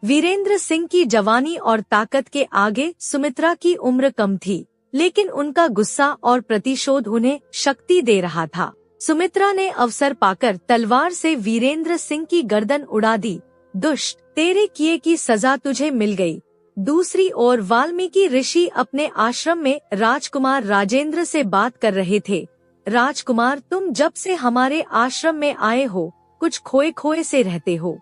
वीरेंद्र सिंह की जवानी और ताकत के आगे सुमित्रा की उम्र कम थी, लेकिन उनका गुस्सा और प्रतिशोध उन्हें शक्ति दे रहा था। सुमित्रा ने अवसर पाकर तलवार से वीरेंद्र सिंह की गर्दन उड़ा दी। दुष्ट, तेरे किए की सजा तुझे मिल गई। दूसरी ओर वाल्मीकि ऋषि अपने आश्रम में राजकुमार राजेंद्र से बात कर रहे थे। राजकुमार, तुम जब से हमारे आश्रम में आए हो कुछ खोए खोए से रहते हो।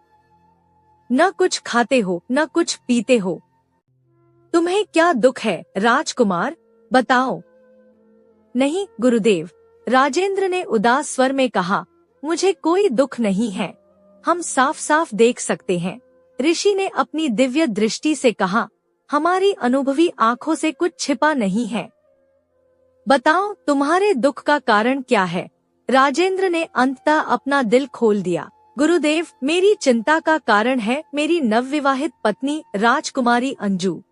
न कुछ खाते हो न कुछ पीते हो। तुम्हें क्या दुख है राजकुमार, बताओ। नहीं गुरुदेव, राजेंद्र ने उदास स्वर में कहा। मुझे कोई दुख नहीं है, हम साफ साफ देख सकते हैं। ऋषि ने अपनी दिव्य दृष्टि से कहा। हमारी अनुभवी आंखों से कुछ छिपा नहीं है। बताओ तुम्हारे दुख का कारण क्या है। राजेंद्र ने अंततः अपना दिल खोल दिया। गुरुदेव, मेरी चिंता का कारण है मेरी नवविवाहित पत्नी राजकुमारी अंजू।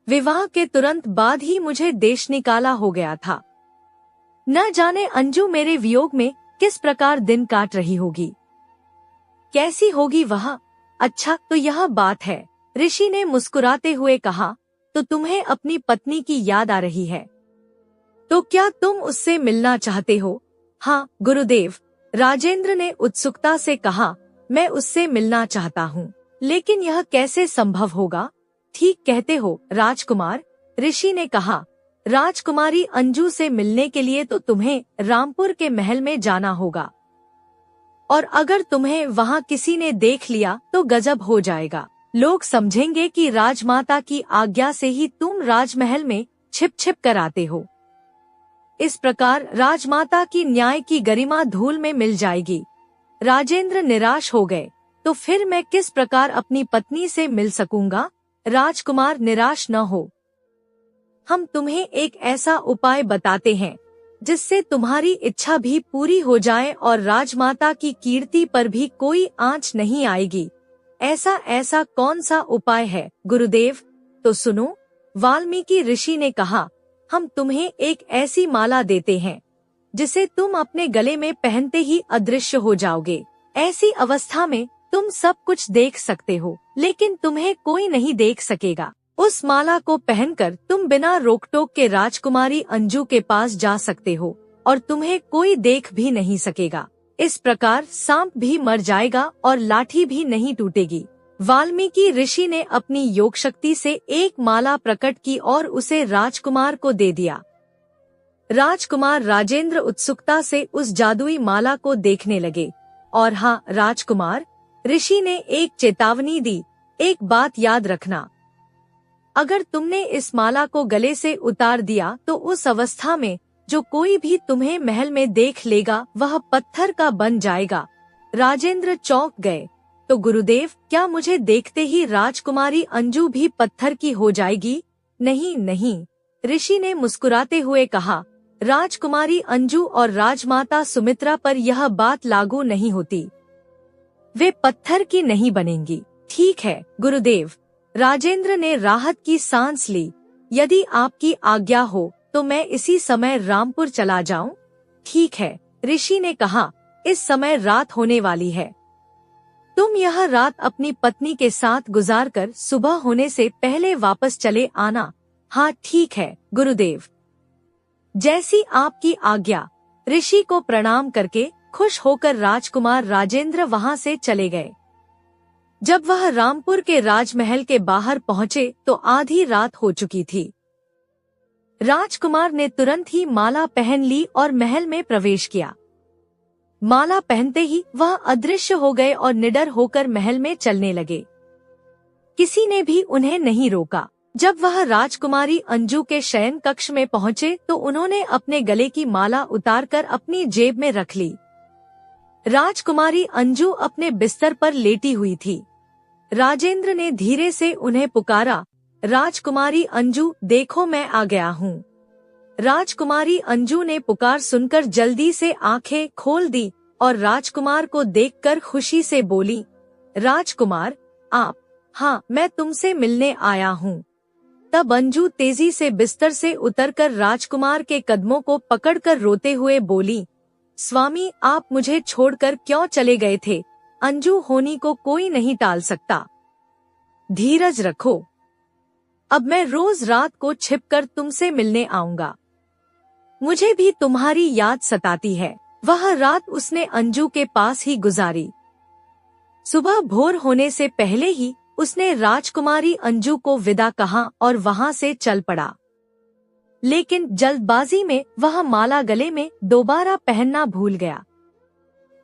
विवाह के तुरंत बाद ही मुझे देश निकाला हो गया था। न जाने अंजू मेरे वियोग में किस प्रकार दिन काट रही होगी। कैसी होगी वह? अच्छा तो यह बात है, ऋषि ने मुस्कुराते हुए कहा। तो तुम्हें अपनी पत्नी की याद आ रही है, तो क्या तुम उससे मिलना चाहते हो? हाँ गुरुदेव, राजेंद्र ने उत्सुकता से कहा। मैं उससे मिलना चाहता हूँ, लेकिन यह कैसे संभव होगा? ठीक कहते हो राजकुमार, ऋषि ने कहा। राजकुमारी अंजू से मिलने के लिए तो तुम्हें रामपुर के महल में जाना होगा, और अगर तुम्हें वहाँ किसी ने देख लिया तो गजब हो जाएगा। लोग समझेंगे कि राजमाता की आज्ञा से ही तुम राजमहल में छिप छिप कर आते हो। इस प्रकार राजमाता की न्याय की गरिमा धूल में मिल जाएगी। राजेंद्र निराश हो गए। तो फिर मैं किस प्रकार अपनी पत्नी से मिल सकूंगा? राजकुमार निराश न हो, हम तुम्हें एक ऐसा उपाय बताते हैं जिससे तुम्हारी इच्छा भी पूरी हो जाए और राजमाता की कीर्ति पर भी कोई आंच नहीं आएगी। ऐसा कौन सा उपाय है गुरुदेव? तो सुनो, वाल्मीकि ऋषि ने कहा। हम तुम्हें एक ऐसी माला देते हैं जिसे तुम अपने गले में पहनते ही अदृश्य हो जाओगे। ऐसी अवस्था में तुम सब कुछ देख सकते हो, लेकिन तुम्हें कोई नहीं देख सकेगा। उस माला को पहनकर तुम बिना रोक टोक के राजकुमारी अंजू के पास जा सकते हो और तुम्हें कोई देख भी नहीं सकेगा। इस प्रकार सांप भी मर जाएगा और लाठी भी नहीं टूटेगी। वाल्मीकि ऋषि ने अपनी योग शक्ति से एक माला प्रकट की और उसे राजकुमार को दे दिया। राजकुमार राजेंद्र उत्सुकता से उस जादुई माला को देखने लगे। और हाँ राजकुमार, ऋषि ने एक चेतावनी दी। एक बात याद रखना, अगर तुमने इस माला को गले से उतार दिया तो उस अवस्था में जो कोई भी तुम्हें महल में देख लेगा वह पत्थर का बन जाएगा। राजेंद्र चौंक गए। तो गुरुदेव, क्या मुझे देखते ही राजकुमारी अंजू भी पत्थर की हो जाएगी? नहीं नहीं, ऋषि ने मुस्कुराते हुए कहा। राजकुमारी अंजू और राजमाता सुमित्रा पर यह बात लागू नहीं होती। वे पत्थर की नहीं बनेंगी। ठीक है गुरुदेव, राजेंद्र ने राहत की सांस ली। यदि आपकी आज्ञा हो तो मैं इसी समय रामपुर चला जाऊं? ठीक है, ऋषि ने कहा। इस समय रात होने वाली है। तुम यह रात अपनी पत्नी के साथ गुजार कर सुबह होने से पहले वापस चले आना। हाँ ठीक है गुरुदेव। जैसी आपकी आज्ञा। ऋषि को प्रणाम करके खुश होकर राजकुमार राजेंद्र वहां से चले गए। जब वह रामपुर के राजमहल के बाहर पहुंचे तो आधी रात हो चुकी थी। राजकुमार ने तुरंत ही माला पहन ली और महल में प्रवेश किया। माला पहनते ही वह अदृश्य हो गए और निडर होकर महल में चलने लगे। किसी ने भी उन्हें नहीं रोका। जब वह राजकुमारी अंजू के शयन कक्ष में पहुंचे तो उन्होंने अपने गले की माला उतारकर अपनी जेब में रख ली। राजकुमारी अंजू अपने बिस्तर पर लेटी हुई थी। राजेंद्र ने धीरे से उन्हें पुकारा, राजकुमारी अंजू देखो मैं आ गया हूँ। राजकुमारी अंजू ने पुकार सुनकर जल्दी से आंखें खोल दी और राजकुमार को देखकर खुशी से बोली, राजकुमार आप? हाँ मैं तुमसे मिलने आया हूँ। तब अंजू तेजी से बिस्तर से उतरकर राजकुमार के कदमों को पकड़कर रोते हुए बोली, स्वामी आप मुझे छोड़कर क्यों चले गए थे? अंजू होनी को कोई नहीं टाल सकता। धीरज रखो। अब मैं रोज रात को छिपकर तुमसे मिलने आऊंगा। मुझे भी तुम्हारी याद सताती है। वह रात उसने अंजू के पास ही गुजारी। सुबह भोर होने से पहले ही उसने राजकुमारी अंजू को विदा कहा और वहां से चल पड़ा। लेकिन जल्दबाजी में वह माला गले में दोबारा पहनना भूल गया।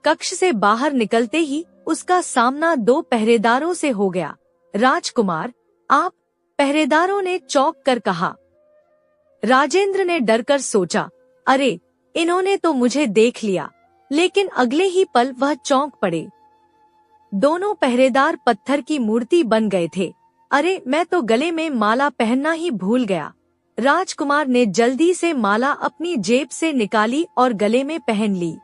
कक्ष से बाहर निकलते ही उसका सामना 2 पहरेदारों से हो गया। राजकुमार आप? पहरेदारों ने चौंक कर कहा। राजेंद्र ने डरकर सोचा, अरे इन्होंने तो मुझे देख लिया। लेकिन अगले ही पल वह चौंक पड़े। दोनों पहरेदार पत्थर की मूर्ति बन गए थे। अरे मैं तो गले में माला पहनना ही भूल गया। राजकुमार ने जल्दी से माला अपनी जेब से निकाली और गले में पहन ली।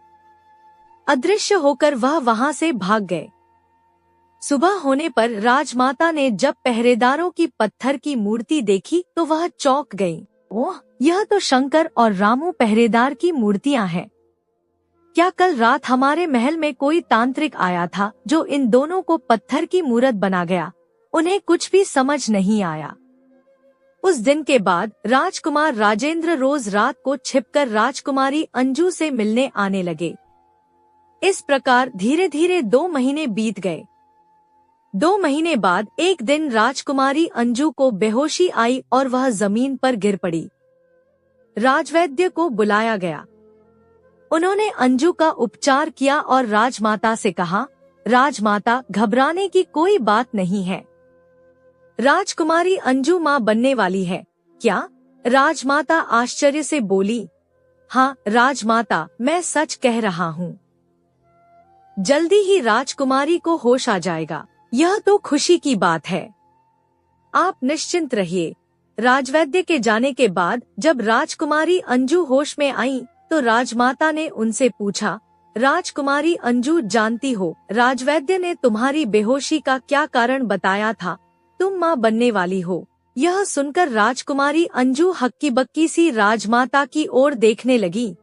अदृश्य होकर वह वहां से भाग गए। सुबह होने पर राजमाता ने जब पहरेदारों की पत्थर की मूर्ति देखी तो वह चौंक गई। ओह, यह तो शंकर और रामू पहरेदार की मूर्तियां हैं। क्या कल रात हमारे महल में कोई तांत्रिक आया था जो इन दोनों को पत्थर की मूर्त बना गया? उन्हें कुछ भी समझ नहीं आया। उस दिन के बाद राजकुमार राजेंद्र रोज रात को छिपकर राजकुमारी अंजू से मिलने आने लगे। इस प्रकार धीरे धीरे 2 महीने बीत गए। 2 महीने बाद एक दिन राजकुमारी अंजू को बेहोशी आई और वह जमीन पर गिर पड़ी। राजवैद्य को बुलाया गया। उन्होंने अंजू का उपचार किया और राजमाता से कहा, राजमाता घबराने की कोई बात नहीं है। राजकुमारी अंजू माँ बनने वाली है क्या? राजमाता आश्चर्य से बोली। हाँ राजमाता, मैं सच कह रहा हूँ। जल्दी ही राजकुमारी को होश आ जाएगा। यह तो खुशी की बात है। आप निश्चिंत रहिए। राजवैद्य के जाने के बाद जब राजकुमारी अंजू होश में आई तो राजमाता ने उनसे पूछा, राजकुमारी अंजू जानती हो राजवैद्य ने तुम्हारी बेहोशी का क्या कारण बताया था? तुम माँ बनने वाली हो। यह सुनकर राजकुमारी अंजू हक्की बक्की सी राजमाता की ओर देखने लगी।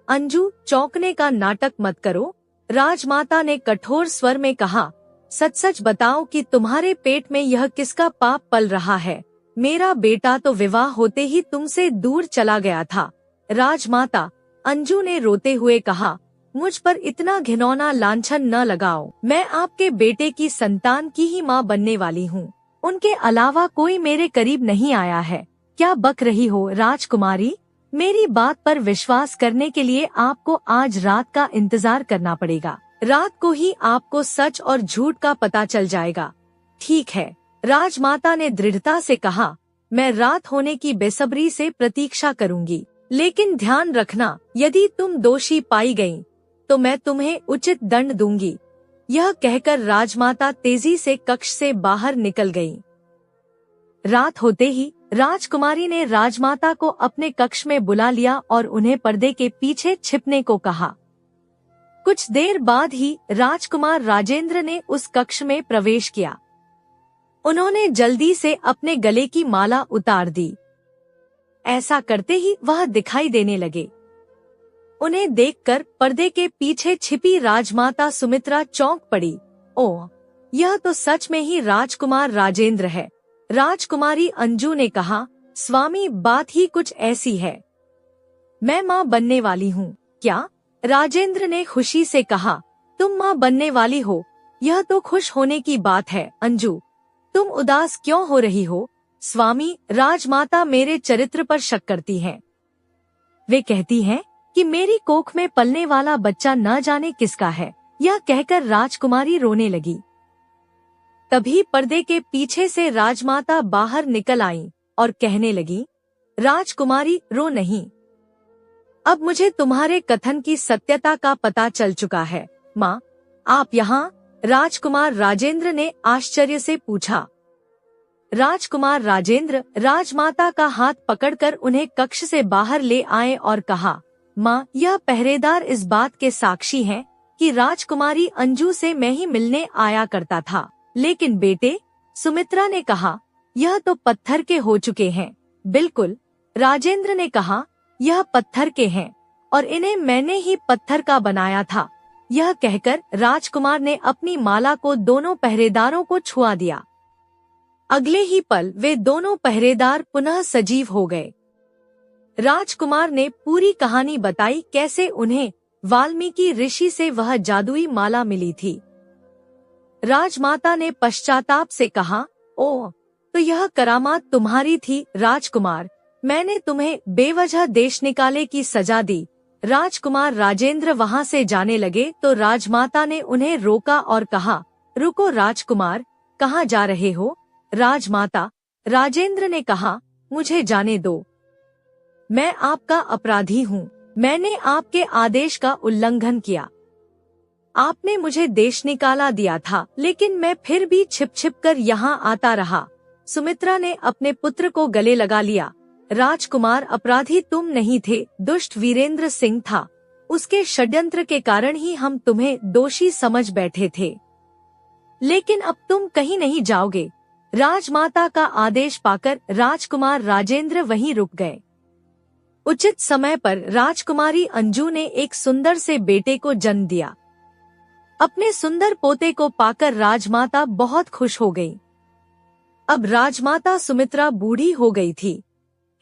अंजू चौंकने का नाटक मत करो। राजमाता ने कठोर स्वर में कहा, सच सच बताओ कि तुम्हारे पेट में यह किसका पाप पल रहा है? मेरा बेटा तो विवाह होते ही तुमसे दूर चला गया था। राजमाता, अंजू ने रोते हुए कहा, मुझ पर इतना घिनौना लांछन न लगाओ। मैं आपके बेटे की संतान की ही माँ बनने वाली हूँ। उनके अलावा कोई मेरे करीब नहीं आया है। क्या बक रही हो राजकुमारी? मेरी बात पर विश्वास करने के लिए आपको आज रात का इंतजार करना पड़ेगा। रात को ही आपको सच और झूठ का पता चल जाएगा। ठीक है, राजमाता ने दृढ़ता से कहा, मैं रात होने की बेसब्री से प्रतीक्षा करूंगी। लेकिन ध्यान रखना, यदि तुम दोषी पाई गयी तो मैं तुम्हें उचित दंड दूंगी। यह कहकर राजमाता तेजी से कक्ष से बाहर निकल गई। रात होते ही राजकुमारी ने राजमाता को अपने कक्ष में बुला लिया और उन्हें पर्दे के पीछे छिपने को कहा। कुछ देर बाद ही राजकुमार राजेंद्र ने उस कक्ष में प्रवेश किया। उन्होंने जल्दी से अपने गले की माला उतार दी। ऐसा करते ही वह दिखाई देने लगे। उन्हें देखकर पर्दे के पीछे छिपी राजमाता सुमित्रा चौंक पड़ी। ओह, यह तो सच में ही राजकुमार राजेंद्र है। राजकुमारी अंजू ने कहा, स्वामी बात ही कुछ ऐसी है, मैं माँ बनने वाली हूँ। क्या? राजेंद्र ने खुशी से कहा, तुम माँ बनने वाली हो? यह तो खुश होने की बात है। अंजू, तुम उदास क्यों हो रही हो? स्वामी, राजमाता मेरे चरित्र पर शक करती हैं। वे कहती हैं कि मेरी कोख में पलने वाला बच्चा न जाने किसका है। यह कहकर राजकुमारी रोने लगी। तभी पर्दे के पीछे से राजमाता बाहर निकल आईं और कहने लगी, राजकुमारी रो नहीं, अब मुझे तुम्हारे कथन की सत्यता का पता चल चुका है। माँ, आप यहाँ? राजकुमार राजेंद्र ने आश्चर्य से पूछा। राजकुमार राजेंद्र राजमाता का हाथ पकड़कर उन्हें कक्ष से बाहर ले आए और कहा, माँ, यह पहरेदार इस बात के साक्षी हैं कि राजकुमारी अंजू से मैं ही मिलने आया करता था। लेकिन बेटे, सुमित्रा ने कहा, यह तो पत्थर के हो चुके हैं। बिल्कुल, राजेंद्र ने कहा, यह पत्थर के हैं और इन्हें मैंने ही पत्थर का बनाया था। यह कहकर राजकुमार ने अपनी माला को दोनों पहरेदारों को छुआ दिया। अगले ही पल वे दोनों पहरेदार पुनः सजीव हो गए। राजकुमार ने पूरी कहानी बताई, कैसे उन्हें वाल्मीकि ऋषि से वह जादुई माला मिली थी। राजमाता ने पश्चाताप से कहा, ओह, तो यह करामात तुम्हारी थी। राजकुमार, मैंने तुम्हें बेवजह देश निकाले की सजा दी। राजकुमार राजेंद्र वहां से जाने लगे तो राजमाता ने उन्हें रोका और कहा, रुको राजकुमार, कहाँ जा रहे हो? राजमाता, राजेंद्र ने कहा, मुझे जाने दो, मैं आपका अपराधी हूँ। मैंने आपके आदेश का उल्लंघन किया। आपने मुझे देश निकाला दिया था, लेकिन मैं फिर भी छिप छिप कर यहाँ आता रहा। सुमित्रा ने अपने पुत्र को गले लगा लिया। राजकुमार, अपराधी तुम नहीं थे, दुष्ट वीरेंद्र सिंह था। उसके षड्यंत्र के कारण ही हम तुम्हें दोषी समझ बैठे थे। लेकिन अब तुम कहीं नहीं जाओगे। राजमाता का आदेश पाकर राजकुमार राजेंद्र वहीं रुक गए। उचित समय पर राजकुमारी अंजू ने एक सुंदर से बेटे को जन्म दिया। अपने सुंदर पोते को पाकर राजमाता बहुत खुश हो गई। अब राजमाता सुमित्रा बूढ़ी हो गई थी,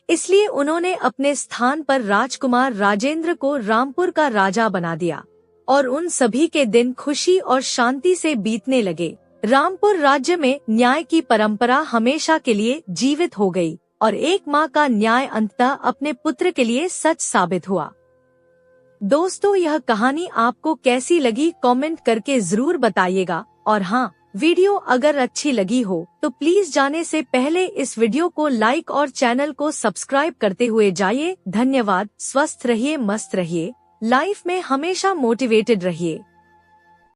इसलिए उन्होंने अपने स्थान पर राजकुमार राजेंद्र को रामपुर का राजा बना दिया और उन सभी के दिन खुशी और शांति से बीतने लगे। रामपुर राज्य में न्याय की परंपरा हमेशा के लिए जीवित हो गई और एक माँ का न्याय अंततः अपने पुत्र के लिए सच साबित हुआ। दोस्तों, यह कहानी आपको कैसी लगी कमेंट करके जरूर बताइएगा। और हाँ, वीडियो अगर अच्छी लगी हो तो प्लीज जाने से पहले इस वीडियो को लाइक और चैनल को सब्सक्राइब करते हुए जाइए। धन्यवाद। स्वस्थ रहिए, मस्त रहिए, लाइफ में हमेशा मोटिवेटेड रहिए।